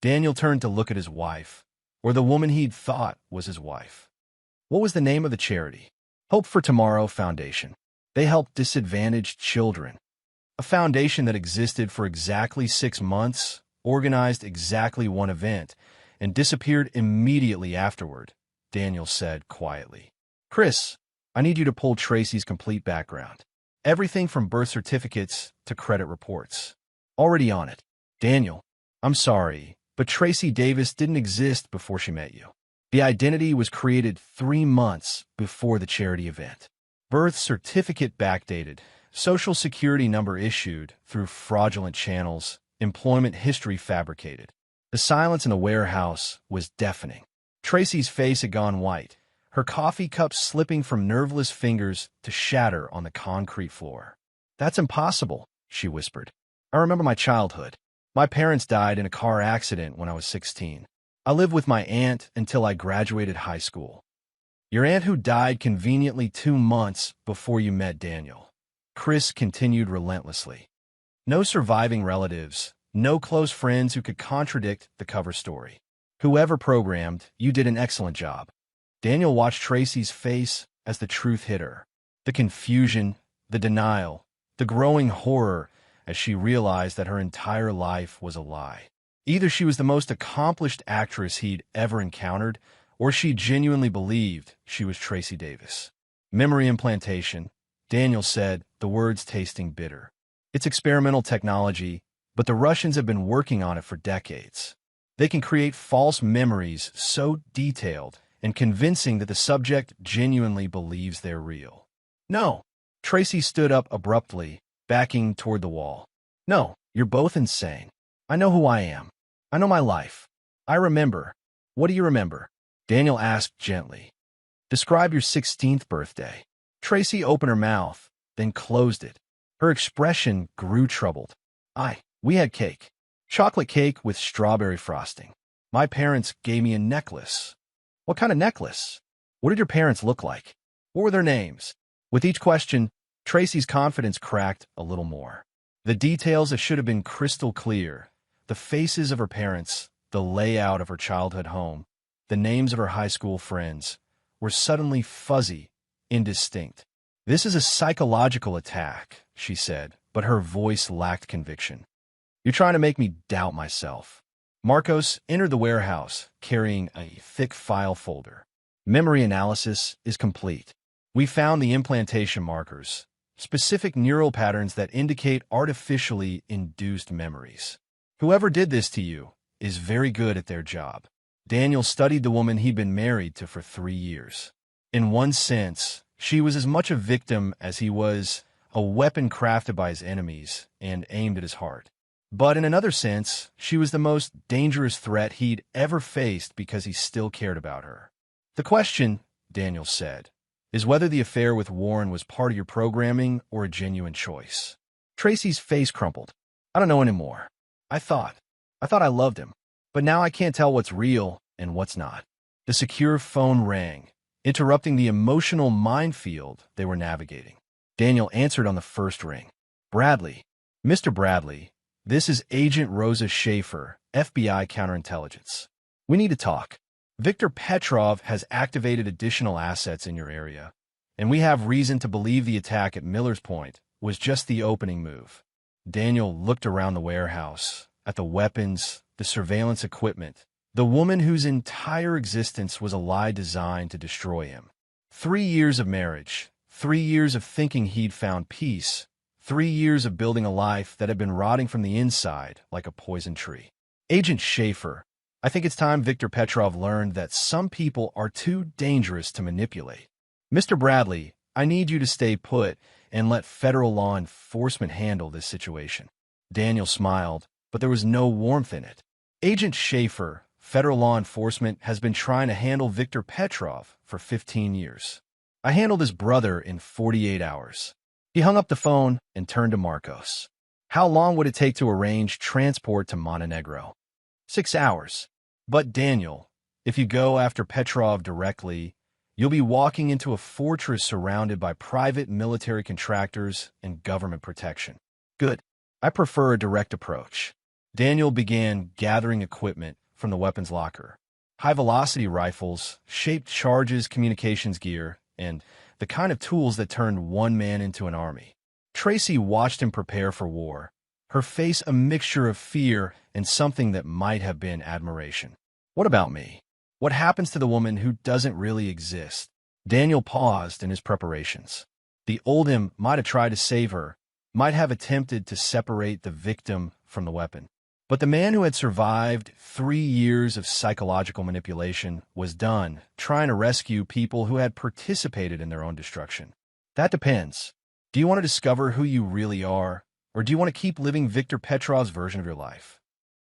Daniel turned to look at his wife, or the woman he'd thought was his wife. What was the name of the charity? Hope for Tomorrow Foundation. They help disadvantaged children. A foundation that existed for exactly 6 months, organized exactly one event, and disappeared immediately afterward, Daniel said quietly. Chris, I need you to pull Tracy's complete background. Everything from birth certificates to credit reports. Already on it. Daniel, I'm sorry, but Tracy Davis didn't exist before she met you. The identity was created 3 months before the charity event. Birth certificate backdated, social security number issued through fraudulent channels, employment history fabricated. The silence in the warehouse was deafening. Tracy's face had gone white, her coffee cup slipping from nerveless fingers to shatter on the concrete floor. That's impossible, she whispered. I remember my childhood. My parents died in a car accident when I was 16. I lived with my aunt until I graduated high school. Your aunt who died conveniently 2 months before you met Daniel. Chris continued relentlessly. No surviving relatives, no close friends who could contradict the cover story. Whoever programmed, you did an excellent job. Daniel watched Tracy's face as the truth hit her. The confusion, the denial, the growing horror as she realized that her entire life was a lie. Either she was the most accomplished actress he'd ever encountered, or she genuinely believed she was Tracy Davis. Memory implantation, Daniel said, the words tasting bitter. It's experimental technology, but the Russians have been working on it for decades. They can create false memories so detailed and convincing that the subject genuinely believes they're real. No. Tracy stood up abruptly, backing toward the wall. No, you're both insane. I know who I am. I know my life. I remember. What do you remember? Daniel asked gently. Describe your 16th birthday. Tracy opened her mouth, then closed it. Her expression grew troubled. We had cake. Chocolate cake with strawberry frosting. My parents gave me a necklace. What kind of necklace? What did your parents look like? What were their names? With each question, Tracy's confidence cracked a little more. The details that should have been crystal clear, the faces of her parents, the layout of her childhood home, the names of her high school friends, were suddenly fuzzy, indistinct. This is a psychological attack, she said, but her voice lacked conviction. You're trying to make me doubt myself. Marcos entered the warehouse, carrying a thick file folder. Memory analysis is complete. We found the implantation markers, specific neural patterns that indicate artificially induced memories. Whoever did this to you is very good at their job. Daniel studied the woman he'd been married to for 3 years. In one sense, she was as much a victim as he was a weapon crafted by his enemies and aimed at his heart. But in another sense, she was the most dangerous threat he'd ever faced because he still cared about her. The question, Daniel said, is whether the affair with Warren was part of your programming or a genuine choice. Tracy's face crumpled. I don't know anymore. I thought I loved him, but now I can't tell what's real and what's not. The secure phone rang, interrupting the emotional minefield they were navigating. Daniel answered on the first ring. Bradley. Mr. Bradley, this is Agent Rosa Schaefer, FBI Counterintelligence. We need to talk. Viktor Petrov has activated additional assets in your area, and we have reason to believe the attack at Miller's Point was just the opening move. Daniel looked around the warehouse, at the weapons, the surveillance equipment, The woman whose entire existence was a lie designed to destroy him. 3 years of marriage, 3 years of thinking he'd found peace, 3 years of building a life that had been rotting from the inside like a poison tree. Agent Schaefer, I think it's time Viktor Petrov learned that some people are too dangerous to manipulate. Mr. Bradley, I need you to stay put and let federal law enforcement handle this situation. Daniel smiled, but there was no warmth in it. Agent Schaefer, federal law enforcement has been trying to handle Viktor Petrov for 15 years. I handled his brother in 48 hours. He hung up the phone and turned to Marcos. How long would it take to arrange transport to Montenegro? 6 hours. But Daniel, if you go after Petrov directly, you'll be walking into a fortress surrounded by private military contractors and government protection. Good. I prefer a direct approach. Daniel began gathering equipment from the weapons locker. High-velocity rifles, shaped charges, communications gear, and the kind of tools that turned one man into an army. Tracy watched him prepare for war, her face a mixture of fear and something that might have been admiration. What about me? What happens to the woman who doesn't really exist? Daniel paused in his preparations. The old him might have tried to save her, might have attempted to separate the victim from the weapon. But the man who had survived 3 years of psychological manipulation was done trying to rescue people who had participated in their own destruction. That depends. Do you want to discover who you really are, or do you want to keep living Viktor Petrov's version of your life?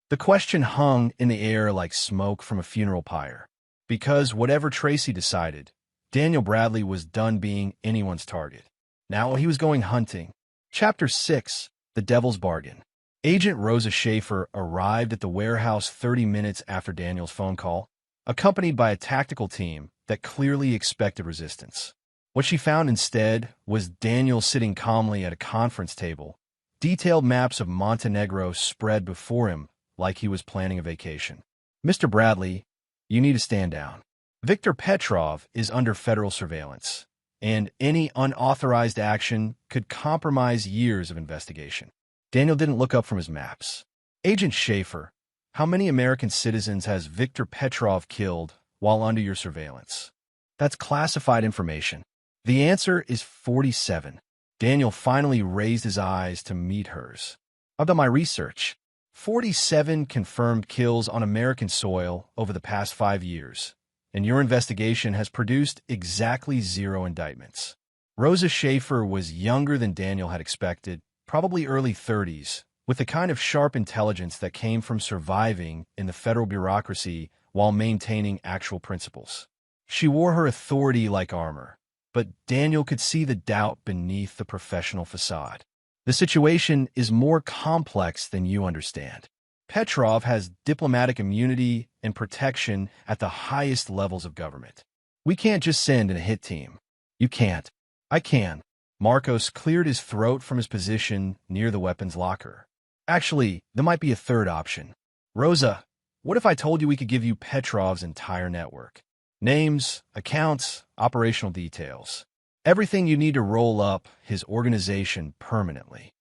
The question hung in the air like smoke from a funeral pyre. Because whatever Tracy decided, Daniel Bradley was done being anyone's target. Now he was going hunting. Chapter 6, The Devil's Bargain. Agent Rosa Schaefer arrived at the warehouse 30 minutes after Daniel's phone call, accompanied by a tactical team that clearly expected resistance. What she found instead was Daniel sitting calmly at a conference table, detailed maps of Montenegro spread before him like he was planning a vacation. Mr. Bradley, you need to stand down. Viktor Petrov is under federal surveillance, and any unauthorized action could compromise years of investigation. Daniel didn't look up from his maps. Agent Schaefer, how many American citizens has Viktor Petrov killed while under your surveillance? That's classified information. The answer is 47. Daniel finally raised his eyes to meet hers. I've done my research. 47 confirmed kills on American soil over the past 5 years, and your investigation has produced exactly 0 indictments. Rosa Schaefer was younger than Daniel had expected, probably early 30s, with the kind of sharp intelligence that came from surviving in the federal bureaucracy while maintaining actual principles. She wore her authority like armor, but Daniel could see the doubt beneath the professional facade. The situation is more complex than you understand. Petrov has diplomatic immunity and protection at the highest levels of government. We can't just send in a hit team. You can't. I can. Marcos cleared his throat from his position near the weapons locker. Actually, there might be a third option. Rosa, what if I told you we could give you Petrov's entire network? Names, accounts, operational details. Everything you need to roll up his organization permanently.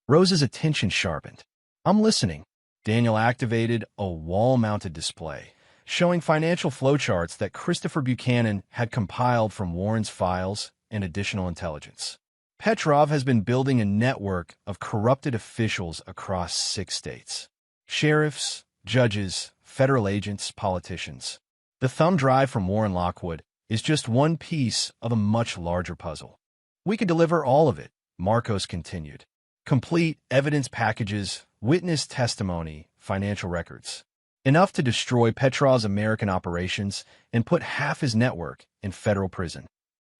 Rosa's attention sharpened. I'm listening. Daniel activated a wall-mounted display, showing financial flowcharts that Christopher Buchanan had compiled from Warren's files and additional intelligence. Petrov has been building a network of corrupted officials across 6 states. Sheriffs, judges, federal agents, politicians. The thumb drive from Warren Lockwood is just one piece of a much larger puzzle. We could deliver all of it, Marcos continued. Complete evidence packages, witness testimony, financial records. Enough to destroy Petrov's American operations and put half his network in federal prison.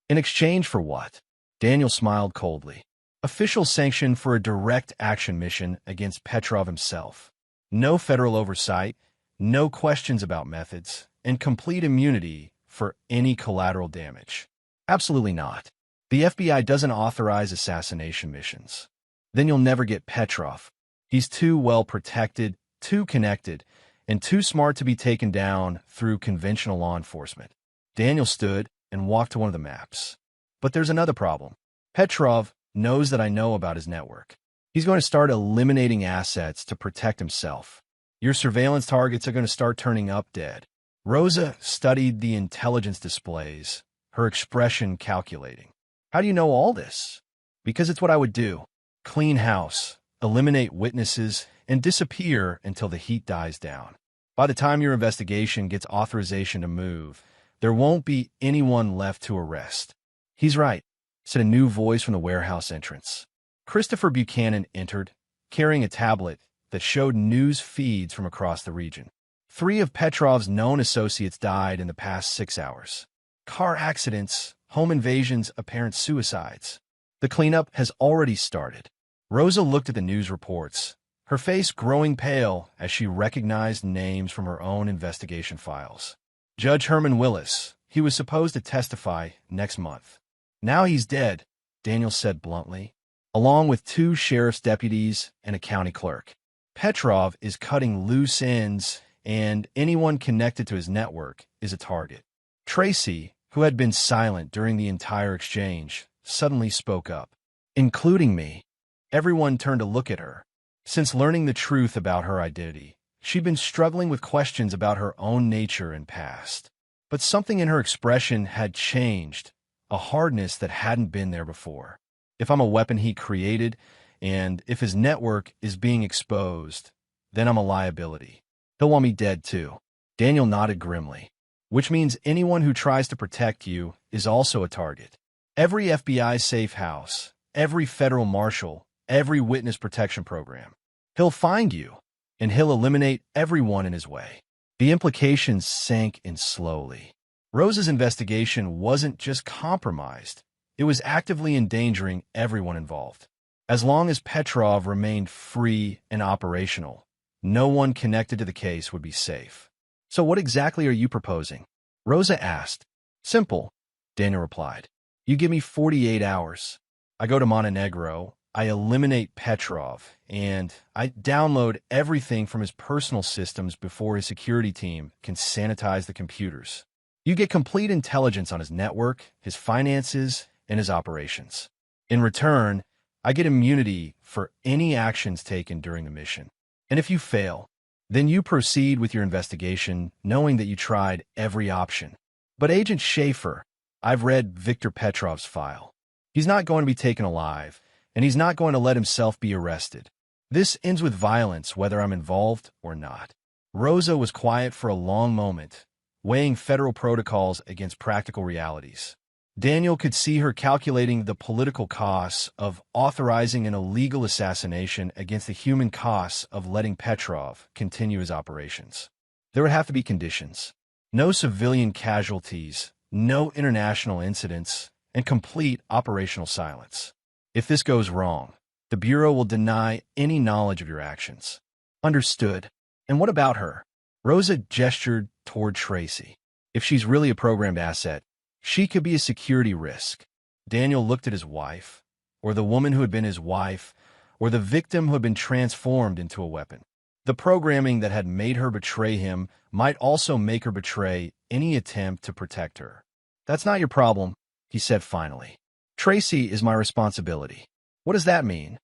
In exchange for what? Daniel smiled coldly. Official sanction for a direct action mission against Petrov himself. No federal oversight, no questions about methods, and complete immunity for any collateral damage. Absolutely not. The FBI doesn't authorize assassination missions. Then you'll never get Petrov. He's too well protected, too connected, and too smart to be taken down through conventional law enforcement. Daniel stood and walked to one of the maps. But there's another problem. Petrov knows that I know about his network. He's going to start eliminating assets to protect himself. Your surveillance targets are going to start turning up dead. Rosa studied the intelligence displays, her expression calculating. How do you know all this? Because it's what I would do. Clean house, eliminate witnesses, and disappear until the heat dies down. By the time your investigation gets authorization to move, there won't be anyone left to arrest. He's right, said a new voice from the warehouse entrance. Christopher Buchanan entered, carrying a tablet that showed news feeds from across the region. 3 of Petrov's known associates died in the past 6 hours. Car accidents, home invasions, apparent suicides. The cleanup has already started. Rosa looked at the news reports, her face growing pale as she recognized names from her own investigation files. Judge Herman Willis, he was supposed to testify next month. Now he's dead, Daniel said bluntly, along with 2 sheriff's deputies and a county clerk. Petrov is cutting loose ends, and anyone connected to his network is a target. Tracy, who had been silent during the entire exchange, suddenly spoke up. Including me. Everyone turned to look at her. Since learning the truth about her identity, she'd been struggling with questions about her own nature and past. But something in her expression had changed, a hardness that hadn't been there before. If I'm a weapon he created, and if his network is being exposed, then I'm a liability. He'll want me dead too. Daniel nodded grimly. Which means anyone who tries to protect you is also a target. Every FBI safe house, every federal marshal, every witness protection program. He'll find you, and he'll eliminate everyone in his way. The implications sank in slowly. Rose's investigation wasn't just compromised. It was actively endangering everyone involved. As long as Petrov remained free and operational, no one connected to the case would be safe. So what exactly are you proposing? Rosa asked. Simple, Daniel replied. You give me 48 hours. I go to Montenegro, I eliminate Petrov, and I download everything from his personal systems before his security team can sanitize the computers. You get complete intelligence on his network, his finances, and his operations. In return, I get immunity for any actions taken during the mission. And if you fail, then you proceed with your investigation knowing that you tried every option. But Agent Schaefer, I've read Viktor Petrov's file. He's not going to be taken alive, and he's not going to let himself be arrested. This ends with violence whether I'm involved or not. Rosa was quiet for a long moment, weighing federal protocols against practical realities. Daniel could see her calculating the political costs of authorizing an illegal assassination against the human costs of letting Petrov continue his operations. There would have to be conditions. No civilian casualties, no international incidents, and complete operational silence. If this goes wrong, the Bureau will deny any knowledge of your actions. Understood. And what about her? Rosa gestured toward Tracy. If she's really a programmed asset, she could be a security risk. Daniel looked at his wife, or the woman who had been his wife, or the victim who had been transformed into a weapon. The programming that had made her betray him might also make her betray any attempt to protect her. That's not your problem, he said finally. Tracy is my responsibility. What does that mean?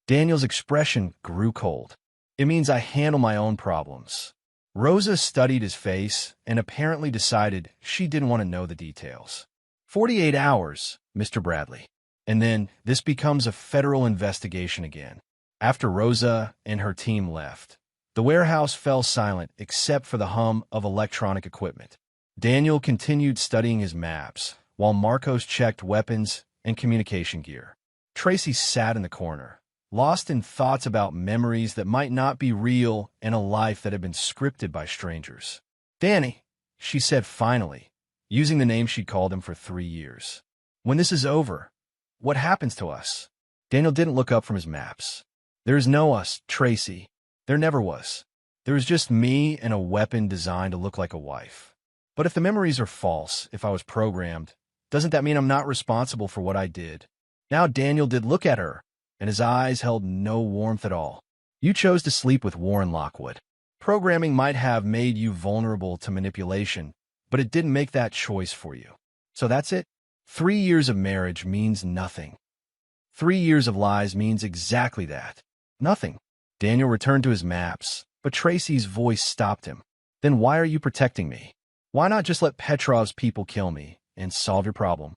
Daniel's expression grew cold. It means I handle my own problems. Rosa studied his face and apparently decided she didn't want to know the details. 48 hours, Mr. Bradley. And then this becomes a federal investigation again. After Rosa and her team left, the warehouse fell silent except for the hum of electronic equipment. Daniel continued studying his maps, while Marcos checked weapons and communication gear. Tracy sat in the corner, lost in thoughts about memories that might not be real and a life that had been scripted by strangers. Danny, she said finally, using the name she'd called him for 3 years. When this is over, what happens to us? Daniel didn't look up from his maps. There is no us, Tracy. There never was. There was just me and a weapon designed to look like a wife. But if the memories are false, if I was programmed, doesn't that mean I'm not responsible for what I did? Now Daniel did look at her, and his eyes held no warmth at all. You chose to sleep with Warren Lockwood. Programming might have made you vulnerable to manipulation, but it didn't make that choice for you. So that's it? 3 years of marriage means nothing. 3 years of lies means exactly that. Nothing. Daniel returned to his maps, But Tracy's voice stopped him. Then why are you protecting me? Why not just let Petrov's people kill me and solve your problem?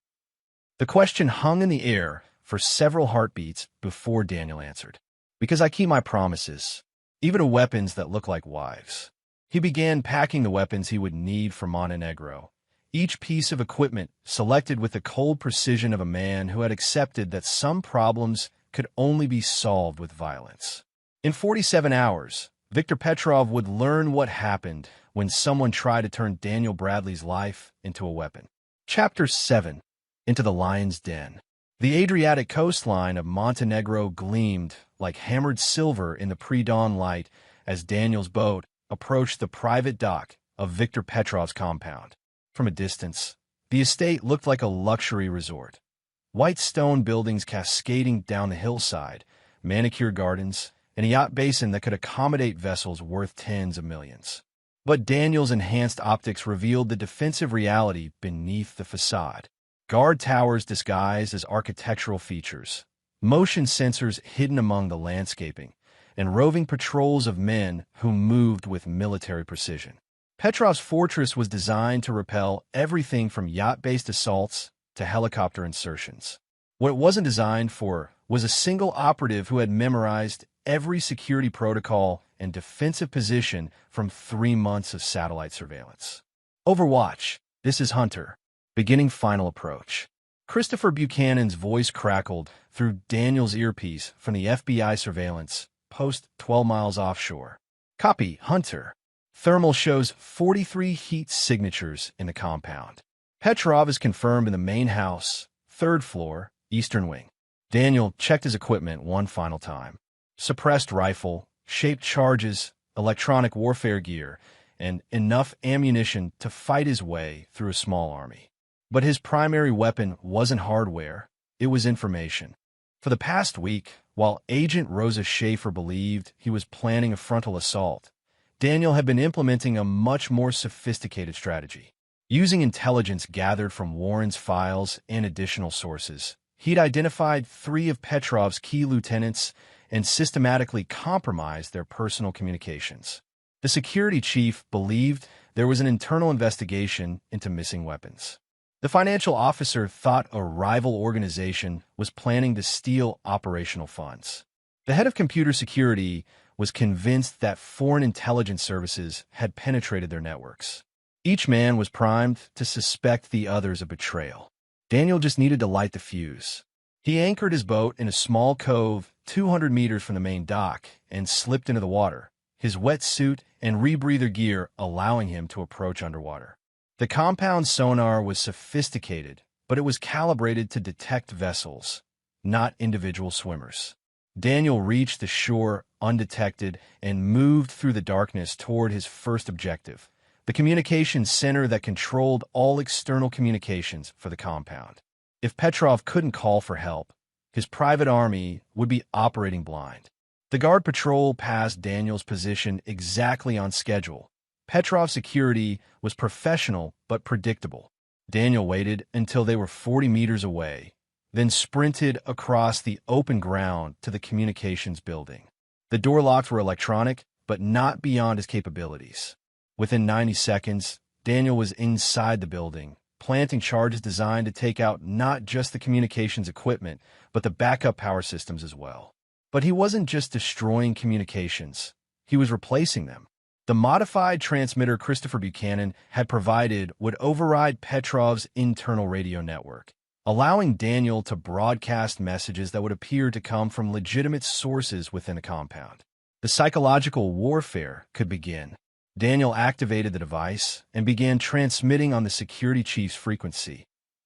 The question hung in the air for several heartbeats before Daniel answered. Because I keep my promises, even to weapons that look like wives. He began packing the weapons he would need for Montenegro, each piece of equipment selected with the cold precision of a man who had accepted that some problems could only be solved with violence. In 47 hours, Viktor Petrov would learn what happened when someone tried to turn Daniel Bradley's life into a weapon. Chapter 7. Into the Lion's Den. The Adriatic coastline of Montenegro gleamed like hammered silver in the pre-dawn light as Daniel's boat approached the private dock of Viktor Petrov's compound. From a distance, the estate looked like a luxury resort. White stone buildings cascading down the hillside, manicured gardens, and a yacht basin that could accommodate vessels worth tens of millions. But Daniel's enhanced optics revealed the defensive reality beneath the facade. Guard towers disguised as architectural features, motion sensors hidden among the landscaping, and roving patrols of men who moved with military precision. Petrov's fortress was designed to repel everything from yacht-based assaults to helicopter insertions. What it wasn't designed for was a single operative who had memorized every security protocol and defensive position from 3 months of satellite surveillance. Overwatch, this is Hunter. Beginning final approach. Christopher Buchanan's voice crackled through Daniel's earpiece from the FBI surveillance post 12 miles offshore. Copy, Hunter. Thermal shows 43 heat signatures in the compound. Petrov is confirmed in the main house, 3rd floor, eastern wing. Daniel checked his equipment one final time. Suppressed rifle, shaped charges, electronic warfare gear, and enough ammunition to fight his way through a small army. But his primary weapon wasn't hardware, it was information. For the past week, while Agent Rosa Schaefer believed he was planning a frontal assault, Daniel had been implementing a much more sophisticated strategy. Using intelligence gathered from Warren's files and additional sources, he'd identified 3 of Petrov's key lieutenants and systematically compromised their personal communications. The security chief believed there was an internal investigation into missing weapons. The financial officer thought a rival organization was planning to steal operational funds. The head of computer security was convinced that foreign intelligence services had penetrated their networks. Each man was primed to suspect the others of betrayal. Daniel just needed to light the fuse. He anchored his boat in a small cove 200 meters from the main dock and slipped into the water, his wetsuit and rebreather gear allowing him to approach underwater. The compound's sonar was sophisticated, but it was calibrated to detect vessels, not individual swimmers. Daniel reached the shore undetected and moved through the darkness toward his first objective, the communications center that controlled all external communications for the compound. If Petrov couldn't call for help, his private army would be operating blind. The guard patrol passed Daniel's position exactly on schedule. Petrov's security was professional but predictable. Daniel waited until they were 40 meters away, then sprinted across the open ground to the communications building. The door locks were electronic, but not beyond his capabilities. Within 90 seconds, Daniel was inside the building, planting charges designed to take out not just the communications equipment, but the backup power systems as well. But he wasn't just destroying communications, he was replacing them. The modified transmitter Christopher Buchanan had provided would override Petrov's internal radio network, allowing Daniel to broadcast messages that would appear to come from legitimate sources within the compound. The psychological warfare could begin. Daniel activated the device and began transmitting on the security chief's frequency.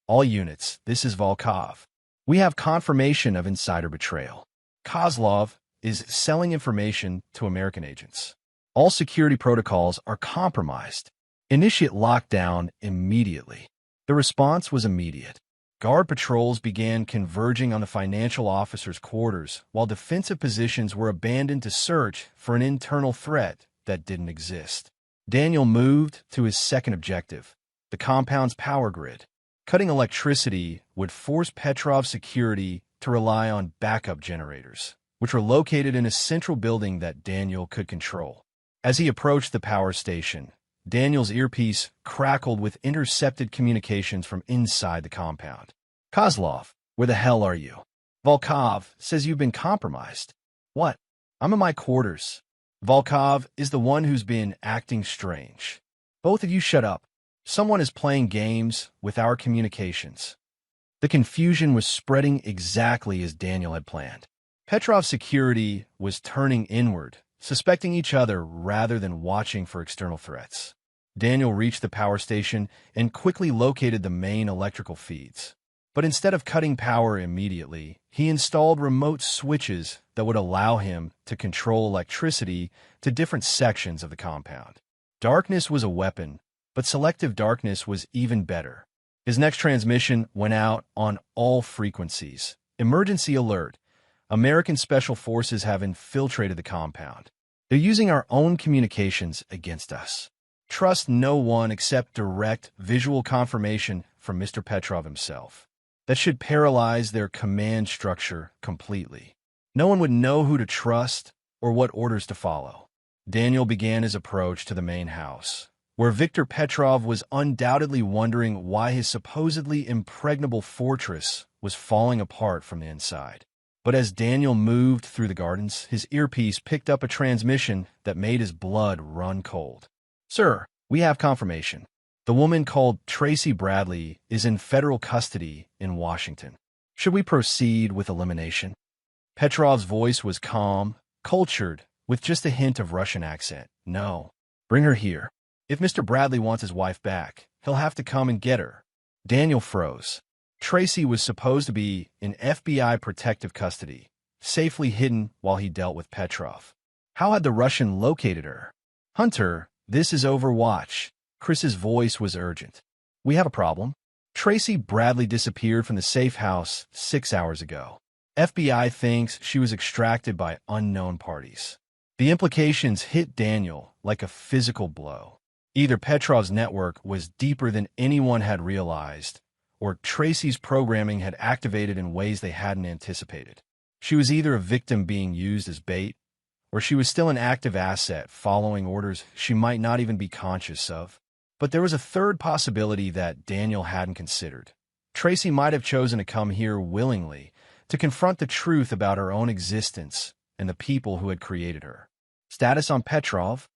All units, this is Volkov. We have confirmation of insider betrayal. Kozlov is selling information to American agents. All security protocols are compromised. Initiate lockdown immediately. The response was immediate. Guard patrols began converging on the financial officer's quarters, while defensive positions were abandoned to search for an internal threat that didn't exist. Daniel moved to his second objective, the compound's power grid. Cutting electricity would force Petrov's security to rely on backup generators, which were located in a central building that Daniel could control. As he approached the power station, Daniel's earpiece crackled with intercepted communications from inside the compound. Kozlov, where the hell are you? Volkov says you've been compromised. What? I'm in my quarters. Volkov is the one who's been acting strange. Both of you shut up. Someone is playing games with our communications. The confusion was spreading exactly as Daniel had planned. Petrov's security was turning inward, suspecting each other rather than watching for external threats. Daniel reached the power station and quickly located the main electrical feeds. But instead of cutting power immediately, he installed remote switches that would allow him to control electricity to different sections of the compound. Darkness was a weapon, but selective darkness was even better. His next transmission went out on all frequencies. Emergency alert. American Special Forces have infiltrated the compound. They're using our own communications against us. Trust no one except direct visual confirmation from Mr. Petrov himself. That should paralyze their command structure completely. No one would know who to trust or what orders to follow. Daniel began his approach to the main house, where Viktor Petrov was undoubtedly wondering why his supposedly impregnable fortress was falling apart from the inside. But as Daniel moved through the gardens, his earpiece picked up a transmission that made his blood run cold. Sir, we have confirmation. The woman called Tracy Bradley is in federal custody in Washington. Should we proceed with elimination? Petrov's voice was calm, cultured, with just a hint of Russian accent. No. Bring her here. If Mr. Bradley wants his wife back, he'll have to come and get her. Daniel froze. Tracy was supposed to be in FBI protective custody, safely hidden while he dealt with Petrov. How had the Russian located her? Hunter, this is Overwatch. Chris's voice was urgent. We have a problem. Tracy Bradley disappeared from the safe house 6 hours ago. FBI thinks she was extracted by unknown parties. The implications hit Daniel like a physical blow. Either Petrov's network was deeper than anyone had realized, or Tracy's programming had activated in ways they hadn't anticipated. She was either a victim being used as bait, or she was still an active asset following orders she might not even be conscious of. But there was a third possibility that Daniel hadn't considered. Tracy might have chosen to come here willingly to confront the truth about her own existence and the people who had created her. Status on Petrov?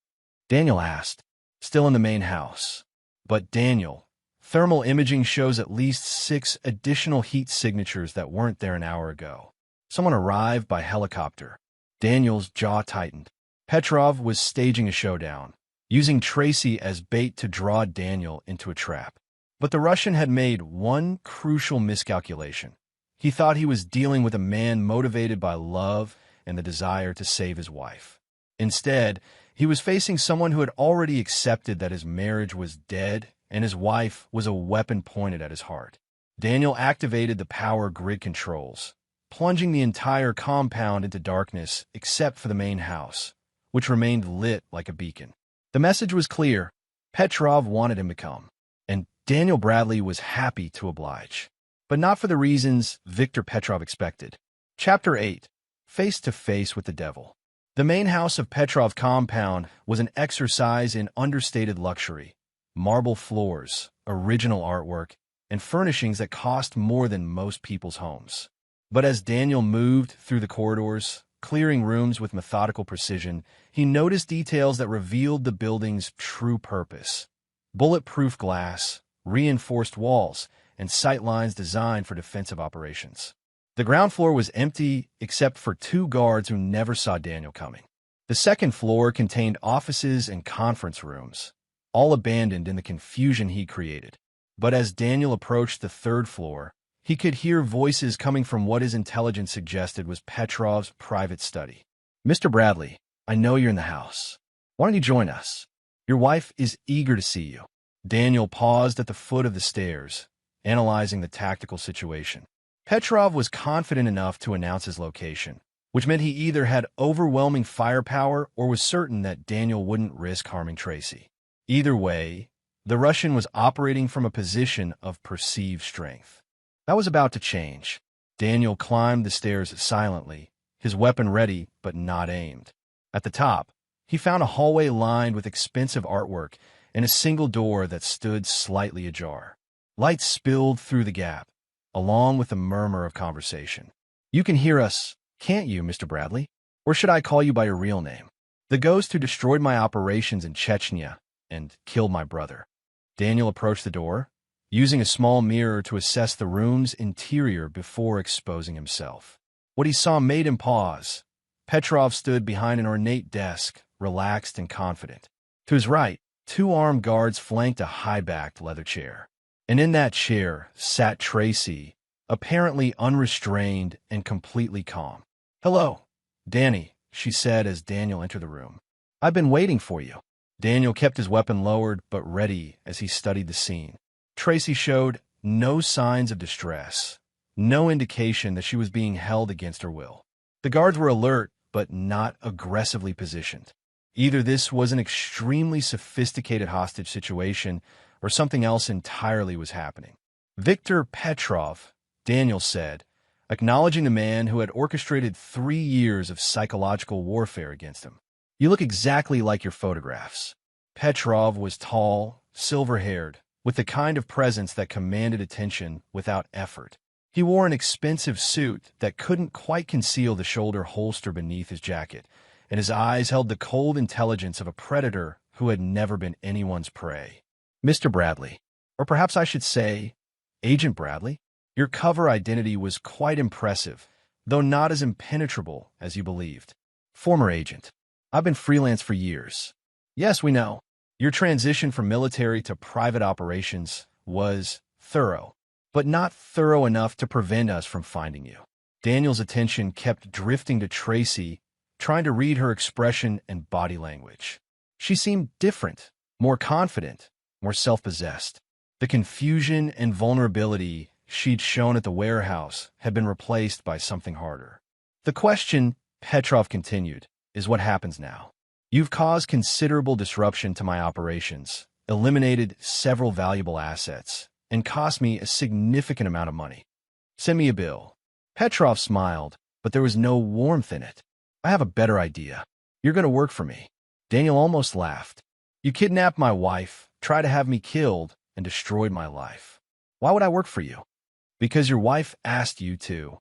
Daniel asked. Still in the main house. But Daniel, thermal imaging shows at least 6 additional heat signatures that weren't there an hour ago. Someone arrived by helicopter. Daniel's jaw tightened. Petrov was staging a showdown, using Tracy as bait to draw Daniel into a trap. But the Russian had made one crucial miscalculation. He thought he was dealing with a man motivated by love and the desire to save his wife. Instead, he was facing someone who had already accepted that his marriage was dead and his wife was a weapon pointed at his heart. Daniel activated the power grid controls, plunging the entire compound into darkness except for the main house, which remained lit like a beacon. The message was clear. Petrov wanted him to come, and Daniel Bradley was happy to oblige. But not for the reasons Viktor Petrov expected. Chapter 8. Face to Face with the Devil. The main house of Petrov's compound was an exercise in understated luxury. Marble floors, original artwork, and furnishings that cost more than most people's homes. But as Daniel moved through the corridors, clearing rooms with methodical precision, he noticed details that revealed the building's true purpose. Bulletproof glass, reinforced walls, and sightlines designed for defensive operations. The ground floor was empty except for 2 guards who never saw Daniel coming. The second floor contained offices and conference rooms, all abandoned in the confusion he created. But as Daniel approached the 3rd floor, he could hear voices coming from what his intelligence suggested was Petrov's private study. Mr. Bradley, I know you're in the house. Why don't you join us? Your wife is eager to see you. Daniel paused at the foot of the stairs, analyzing the tactical situation. Petrov was confident enough to announce his location, which meant he either had overwhelming firepower or was certain that Daniel wouldn't risk harming Tracy. Either way, the Russian was operating from a position of perceived strength. That was about to change. Daniel climbed the stairs silently, his weapon ready but not aimed. At the top, He found a hallway lined with expensive artwork and a single door that stood slightly ajar. Light spilled through the gap, along with a murmur of conversation. "You can hear us, can't you, Mr. Bradley? Or should I call you by your real name? The ghost who destroyed my operations in Chechnya and killed my brother." Daniel approached the door, using a small mirror to assess the room's interior before exposing himself. What he saw made him pause. Petrov stood behind an ornate desk, relaxed and confident. To his right, two armed guards flanked a high-backed leather chair. And in that chair sat Tracy, apparently unrestrained and completely calm. "Hello, Danny," she said as Daniel entered the room. "I've been waiting for you." Daniel kept his weapon lowered but ready as he studied the scene. Tracy showed no signs of distress, no indication that she was being held against her will. The guards were alert but not aggressively positioned. Either this was an extremely sophisticated hostage situation or something else entirely was happening. "Viktor Petrov," Daniel said, acknowledging the man who had orchestrated 3 years of psychological warfare against him. "You look exactly like your photographs." Petrov was tall, silver-haired, with the kind of presence that commanded attention without effort. He wore an expensive suit that couldn't quite conceal the shoulder holster beneath his jacket, and his eyes held the cold intelligence of a predator who had never been anyone's prey. "Mr. Bradley, or perhaps I should say, Agent Bradley, your cover identity was quite impressive, though not as impenetrable as you believed. Former agent. I've been freelance for years." "Yes, we know. Your transition from military to private operations was thorough, but not thorough enough to prevent us from finding you." Daniel's attention kept drifting to Tracy, trying to read her expression and body language. She seemed different, more confident, more self-possessed. The confusion and vulnerability she'd shown at the warehouse had been replaced by something harder. "The question," Petrov continued, "is what happens now. You've caused considerable disruption to my operations, eliminated several valuable assets, and cost me a significant amount of money. Send me a bill." Petrov smiled, but there was no warmth in it. "I have a better idea. You're going to work for me." Daniel almost laughed. "You kidnapped my wife, tried to have me killed, and destroyed my life. Why would I work for you?" "Because your wife asked you to."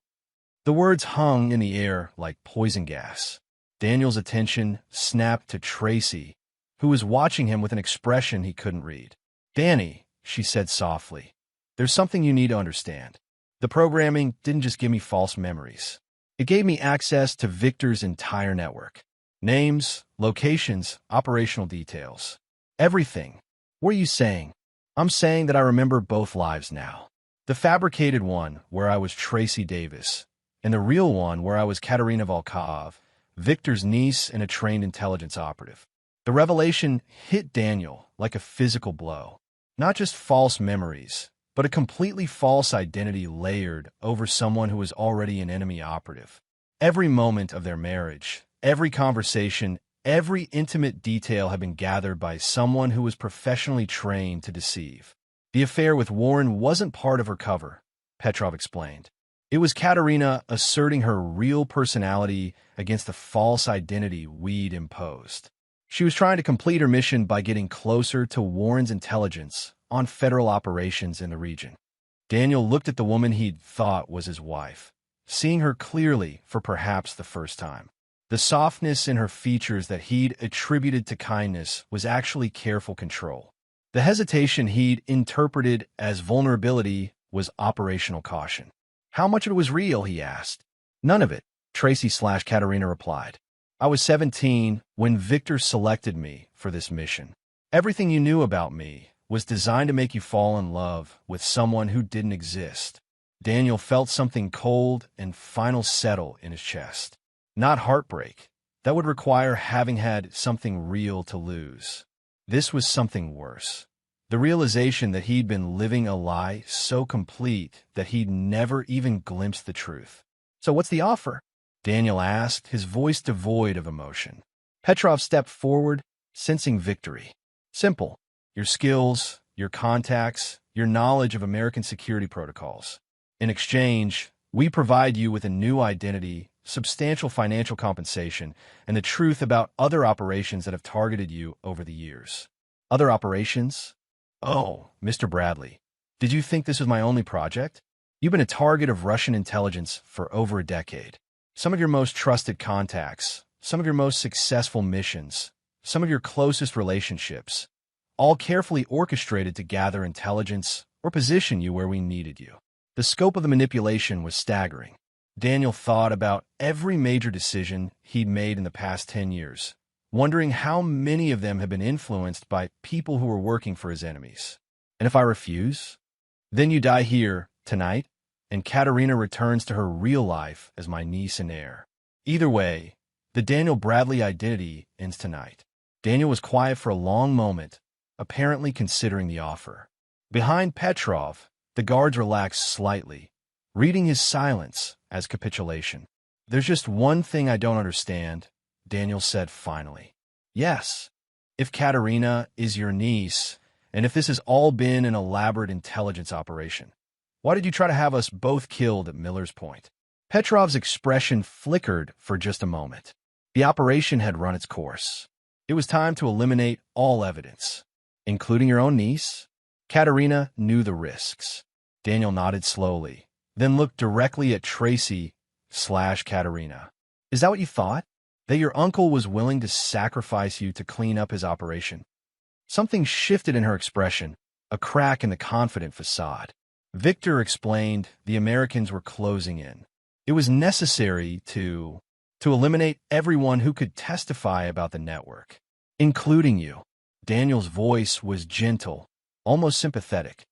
The words hung in the air like poison gas. Daniel's attention snapped to Tracy, who was watching him with an expression he couldn't read. "Danny," she said softly, "there's something you need to understand. The programming didn't just give me false memories. It gave me access to Victor's entire network. Names, locations, operational details. Everything. What are you saying?" "I'm saying that I remember both lives now. The fabricated one, where I was Tracy Davis, and the real one, where I was Katerina Volkov, Victor's niece and a trained intelligence operative." The revelation hit Daniel like a physical blow. Not just false memories, but a completely false identity layered over someone who was already an enemy operative. Every moment of their marriage, every conversation, every intimate detail had been gathered by someone who was professionally trained to deceive. The affair with Warren wasn't part of her cover, Petrov explained. It was Katerina asserting her real personality against the false identity we'd imposed. She was trying to complete her mission by getting closer to Warren's intelligence on federal operations in the region. Daniel looked at the woman he'd thought was his wife, seeing her clearly for perhaps the first time. The softness in her features that he'd attributed to kindness was actually careful control. The hesitation he'd interpreted as vulnerability was operational caution. "How much of it was real?" he asked. "None of it," Tracy/Katerina replied. "I was 17 when Victor selected me for this mission. Everything you knew about me was designed to make you fall in love with someone who didn't exist." Daniel felt something cold and final settle in his chest. Not heartbreak. That would require having had something real to lose. This was something worse. The realization that he'd been living a lie so complete that he'd never even glimpsed the truth. "So what's the offer?" Daniel asked, his voice devoid of emotion. Petrov stepped forward, sensing victory. "Simple. Your skills, your contacts, your knowledge of American security protocols. In exchange, we provide you with a new identity substantial financial compensation, and the truth about other operations that have targeted you over the years. Other operations? Oh, Mr. Bradley, did you think this was my only project? You've been a target of Russian intelligence for over a decade. Some of your most trusted contacts, some of your most successful missions, some of your closest relationships, all carefully orchestrated to gather intelligence or position you where we needed you. The scope of the manipulation was staggering. Daniel thought about every major decision he'd made in the past 10 years, wondering how many of them had been influenced by people who were working for his enemies. And if I refuse? Then you die here, tonight, and Katerina returns to her real life as my niece and heir. Either way, the Daniel Bradley identity ends tonight. Daniel was quiet for a long moment, apparently considering the offer. Behind Petrov, the guards relaxed slightly, reading his silence as capitulation. There's just one thing I don't understand, Daniel said finally. Yes, if Katerina is your niece, and if this has all been an elaborate intelligence operation, why did you try to have us both killed at Miller's Point? Petrov's expression flickered for just a moment. The operation had run its course. It was time to eliminate all evidence, including your own niece. Katerina knew the risks. Daniel nodded slowly, then looked directly at Tracy/Katerina. Is that what you thought? That your uncle was willing to sacrifice you to clean up his operation? Something shifted in her expression, a crack in the confident facade. Victor explained the Americans were closing in. It was necessary to eliminate everyone who could testify about the network, including you. Daniel's voice was gentle, almost sympathetic.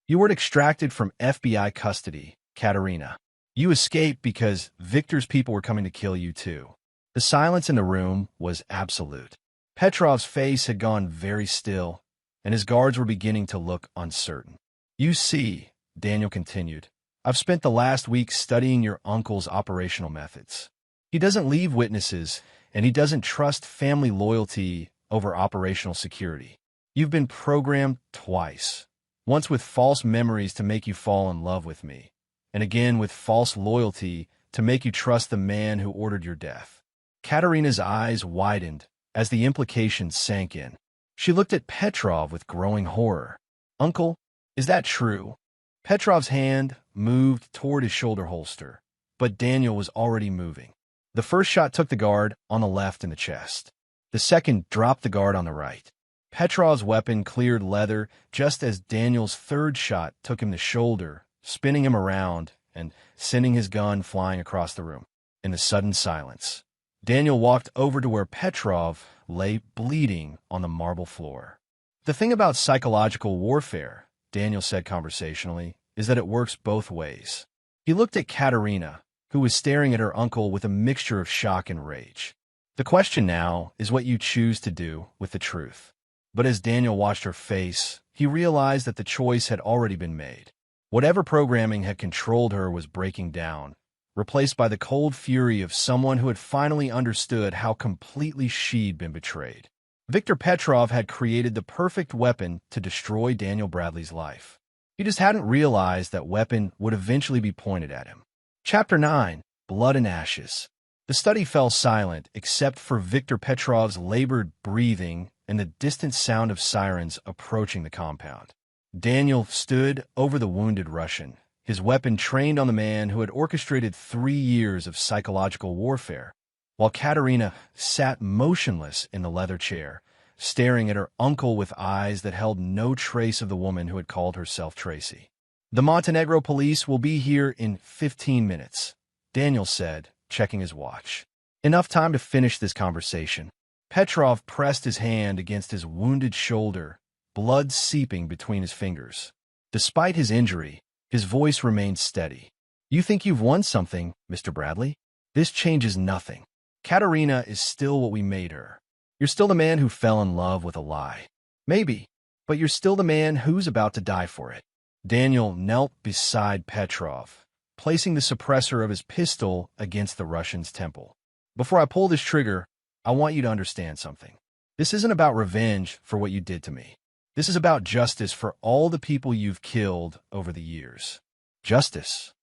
You weren't extracted from FBI custody, Katerina. You escaped because Victor's people were coming to kill you too. The silence in the room was absolute. Petrov's face had gone very still, and his guards were beginning to look uncertain. You see, Daniel continued, I've spent the last week studying your uncle's operational methods. He doesn't leave witnesses, and he doesn't trust family loyalty over operational security. You've been programmed twice, once with false memories to make you fall in love with me, and again with false loyalty to make you trust the man who ordered your death. Katerina's eyes widened as the implications sank in. She looked at Petrov with growing horror. Uncle, is that true? Petrov's hand moved toward his shoulder holster, but Daniel was already moving. The first shot took the guard on the left in the chest. The second dropped the guard on the right. Petrov's weapon cleared leather just as Daniel's third shot took him the shoulder, spinning him around and sending his gun flying across the room. In the sudden silence, Daniel walked over to where Petrov lay bleeding on the marble floor. The thing about psychological warfare, Daniel said conversationally, is that it works both ways. He looked at Katerina, who was staring at her uncle with a mixture of shock and rage. The question now is what you choose to do with the truth. But as Daniel watched her face, he realized that the choice had already been made. Whatever programming had controlled her was breaking down, replaced by the cold fury of someone who had finally understood how completely she'd been betrayed. Viktor Petrov had created the perfect weapon to destroy Daniel Bradley's life. He just hadn't realized that weapon would eventually be pointed at him. Chapter 9, Blood and Ashes. The study fell silent except for Viktor Petrov's labored breathing and the distant sound of sirens approaching the compound. Daniel stood over the wounded Russian, his weapon trained on the man who had orchestrated 3 years of psychological warfare, while Katerina sat motionless in the leather chair, staring at her uncle with eyes that held no trace of the woman who had called herself Tracy. The Montenegro police will be here in 15 minutes, Daniel said, checking his watch. Enough time to finish this conversation. Petrov pressed his hand against his wounded shoulder, blood seeping between his fingers. Despite his injury, his voice remained steady. You think you've won something, Mr. Bradley? This changes nothing. Katerina is still what we made her. You're still the man who fell in love with a lie. Maybe, but you're still the man who's about to die for it. Daniel knelt beside Petrov, placing the suppressor of his pistol against the Russian's temple. Before I pull this trigger, I want you to understand something. This isn't about revenge for what you did to me. This is about justice for all the people you've killed over the years. Justice?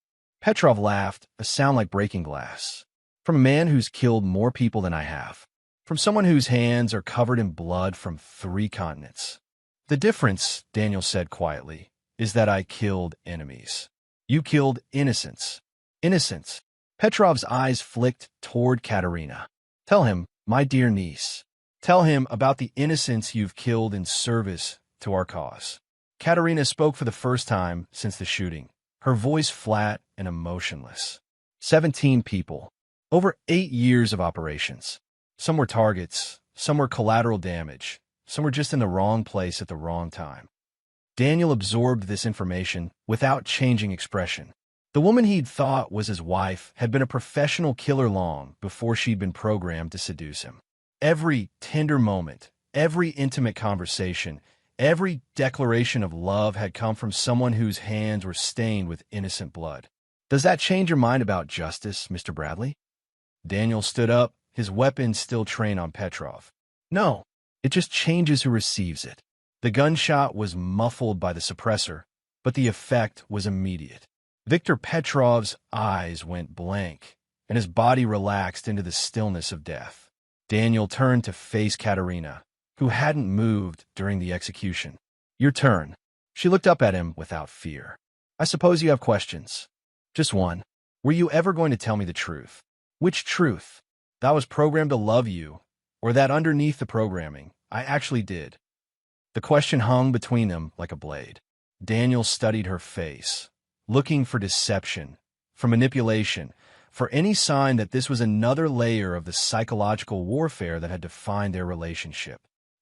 Petrov laughed, a sound like breaking glass. From a man who's killed more people than I have. From someone whose hands are covered in blood from 3 continents. The difference, Daniel said quietly, is that I killed enemies. You killed innocents. Innocents. Petrov's eyes flicked toward Katerina. Tell him, my dear niece. Tell him about the innocents you've killed in service to our cause. Katerina spoke for the first time since the shooting, her voice flat and emotionless. 17 people. Over 8 years of operations. Some were targets, some were collateral damage, some were just in the wrong place at the wrong time. Daniel absorbed this information without changing expression. The woman he'd thought was his wife had been a professional killer long before she'd been programmed to seduce him. Every tender moment, every intimate conversation, every declaration of love had come from someone whose hands were stained with innocent blood. Does that change your mind about justice, Mr. Bradley? Daniel stood up, his weapon still trained on Petrov. No, it just changes who receives it. The gunshot was muffled by the suppressor, but the effect was immediate. Viktor Petrov's eyes went blank, and his body relaxed into the stillness of death. Daniel turned to face Katerina, who hadn't moved during the execution. Your turn. She looked up at him without fear. I suppose you have questions. Just one. Were you ever going to tell me the truth? Which truth? That I was programmed to love you, or that underneath the programming, I actually did? The question hung between them like a blade. Daniel studied her face, looking for deception, for manipulation, for any sign that this was another layer of the psychological warfare that had defined their relationship.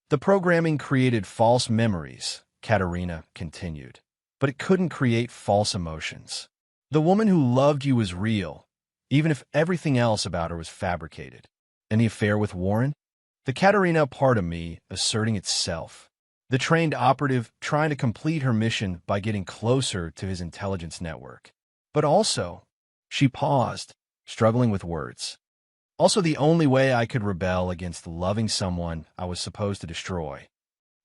The programming created false memories, Katerina continued, but it couldn't create false emotions. The woman who loved you was real, even if everything else about her was fabricated. And the affair with Warren? The Katerina part of me asserting itself. The trained operative trying to complete her mission by getting closer to his intelligence network. But also, she paused, struggling with words. Also the only way I could rebel against loving someone I was supposed to destroy.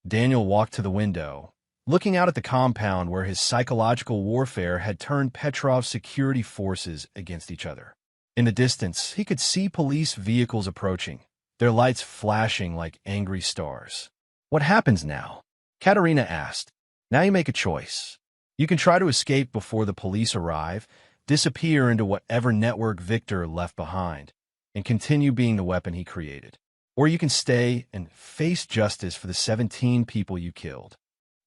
Daniel walked to the window, looking out at the compound where his psychological warfare had turned Petrov's security forces against each other. In the distance, he could see police vehicles approaching, their lights flashing like angry stars. What happens now? Katerina asked. Now you make a choice. You can try to escape before the police arrive, disappear into whatever network Viktor left behind, and continue being the weapon he created. Or you can stay and face justice for the 17 people you killed.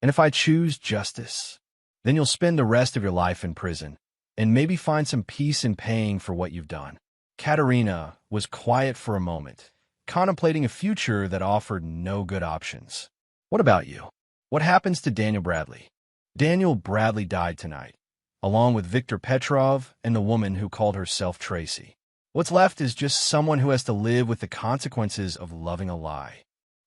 And if I choose justice, then you'll spend the rest of your life in prison, and maybe find some peace in paying for what you've done. Katerina was quiet for a moment, contemplating a future that offered no good options. What about you? What happens to Daniel Bradley? Daniel Bradley died tonight, along with Viktor Petrov and the woman who called herself Tracy. What's left is just someone who has to live with the consequences of loving a lie.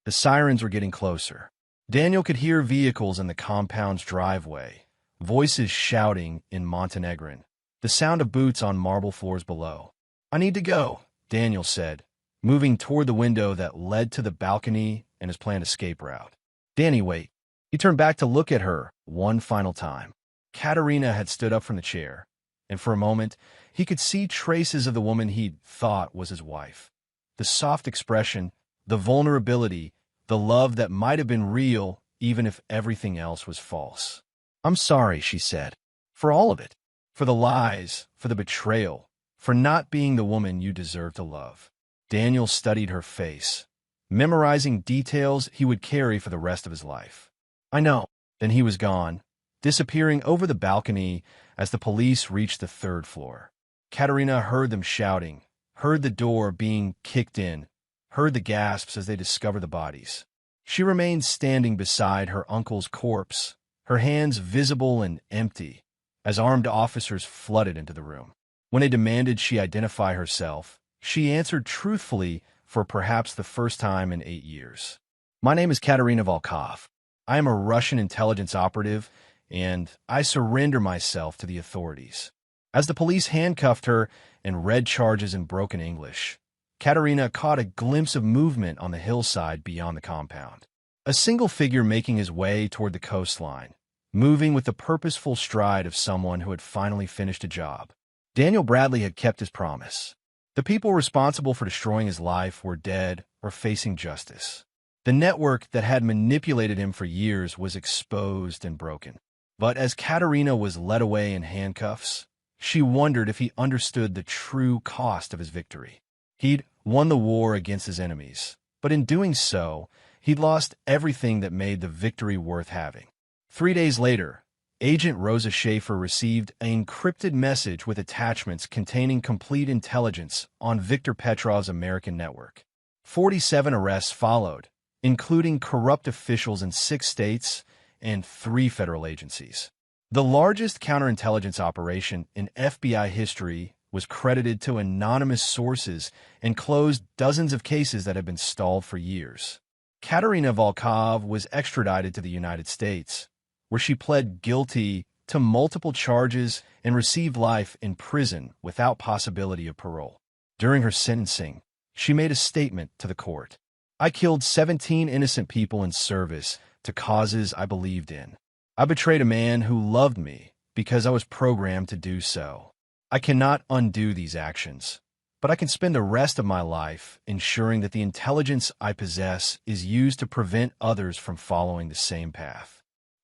The sirens were getting closer. Daniel could hear vehicles in the compound's driveway, voices shouting in Montenegrin, the sound of boots on marble floors below. I need to go, Daniel said, moving toward the window that led to the balcony and his planned escape route. Danny, wait. He turned back to look at her one final time. Katerina had stood up from the chair, and for a moment, he could see traces of the woman he'd thought was his wife. The soft expression, the vulnerability, the love that might have been real even if everything else was false. I'm sorry, she said, for all of it, for the lies, for the betrayal, for not being the woman you deserve to love. Daniel studied her face, memorizing details he would carry for the rest of his life. I know. Then he was gone, disappearing over the balcony as the police reached the 3rd floor. Katerina heard them shouting, heard the door being kicked in, heard the gasps as they discovered the bodies. She remained standing beside her uncle's corpse, her hands visible and empty, as armed officers flooded into the room. When they demanded she identify herself, she answered truthfully for perhaps the first time in 8 years. My name is Katerina Volkov. I am a Russian intelligence operative, and I surrender myself to the authorities. As the police handcuffed her and read charges in broken English, Katerina caught a glimpse of movement on the hillside beyond the compound. A single figure making his way toward the coastline, moving with the purposeful stride of someone who had finally finished a job. Daniel Bradley had kept his promise. The people responsible for destroying his life were dead or facing justice. The network that had manipulated him for years was exposed and broken. But as Katerina was led away in handcuffs, she wondered if he understood the true cost of his victory. He'd won the war against his enemies, but in doing so, he'd lost everything that made the victory worth having. 3 days later, Agent Rosa Schaefer received an encrypted message with attachments containing complete intelligence on Viktor Petrov's American network. 47 arrests followed, including corrupt officials in 6 states and 3 federal agencies. The largest counterintelligence operation in FBI history was credited to anonymous sources and closed dozens of cases that had been stalled for years. Katerina Volkov was extradited to the United States, where she pled guilty to multiple charges and received life in prison without possibility of parole. During her sentencing, she made a statement to the court. "I killed 17 innocent people in service to causes I believed in. I betrayed a man who loved me because I was programmed to do so. I cannot undo these actions, but I can spend the rest of my life ensuring that the intelligence I possess is used to prevent others from following the same path."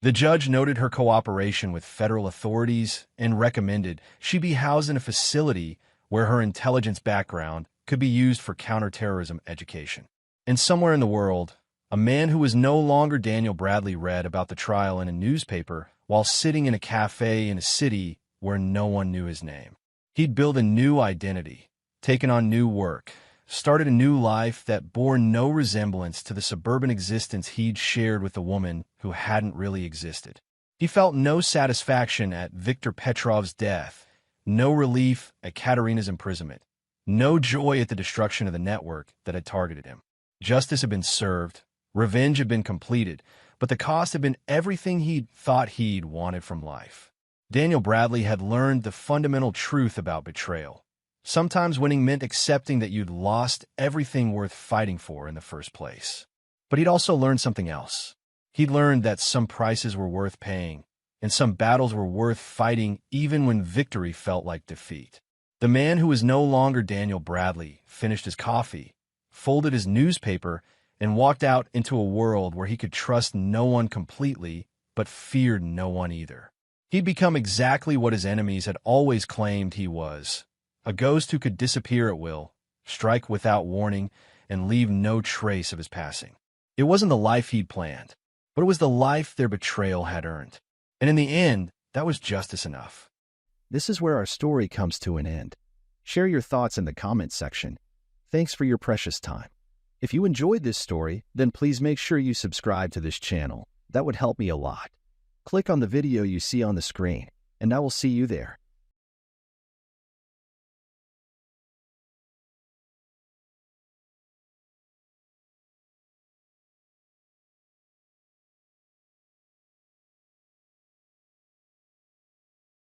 The judge noted her cooperation with federal authorities and recommended she be housed in a facility where her intelligence background could be used for counterterrorism education. And somewhere in the world, a man who was no longer Daniel Bradley read about the trial in a newspaper while sitting in a cafe in a city where no one knew his name. He'd built a new identity, taken on new work, started a new life that bore no resemblance to the suburban existence he'd shared with the woman who hadn't really existed. He felt no satisfaction at Viktor Petrov's death, no relief at Katerina's imprisonment, no joy at the destruction of the network that had targeted him. Justice had been served, revenge had been completed, but the cost had been everything he'd thought he'd wanted from life. Daniel Bradley had learned the fundamental truth about betrayal. Sometimes winning meant accepting that you'd lost everything worth fighting for in the first place. But he'd also learned something else. He'd learned that some prices were worth paying, and some battles were worth fighting even when victory felt like defeat. The man who was no longer Daniel Bradley finished his coffee, folded his newspaper, and walked out into a world where he could trust no one completely, but feared no one either. He'd become exactly what his enemies had always claimed he was. A ghost who could disappear at will, strike without warning, and leave no trace of his passing. It wasn't the life he'd planned, but it was the life their betrayal had earned. And in the end, that was justice enough. This is where our story comes to an end. Share your thoughts in the comments section. Thanks for your precious time. If you enjoyed this story, then please make sure you subscribe to this channel. That would help me a lot. Click on the video you see on the screen, and I will see you there.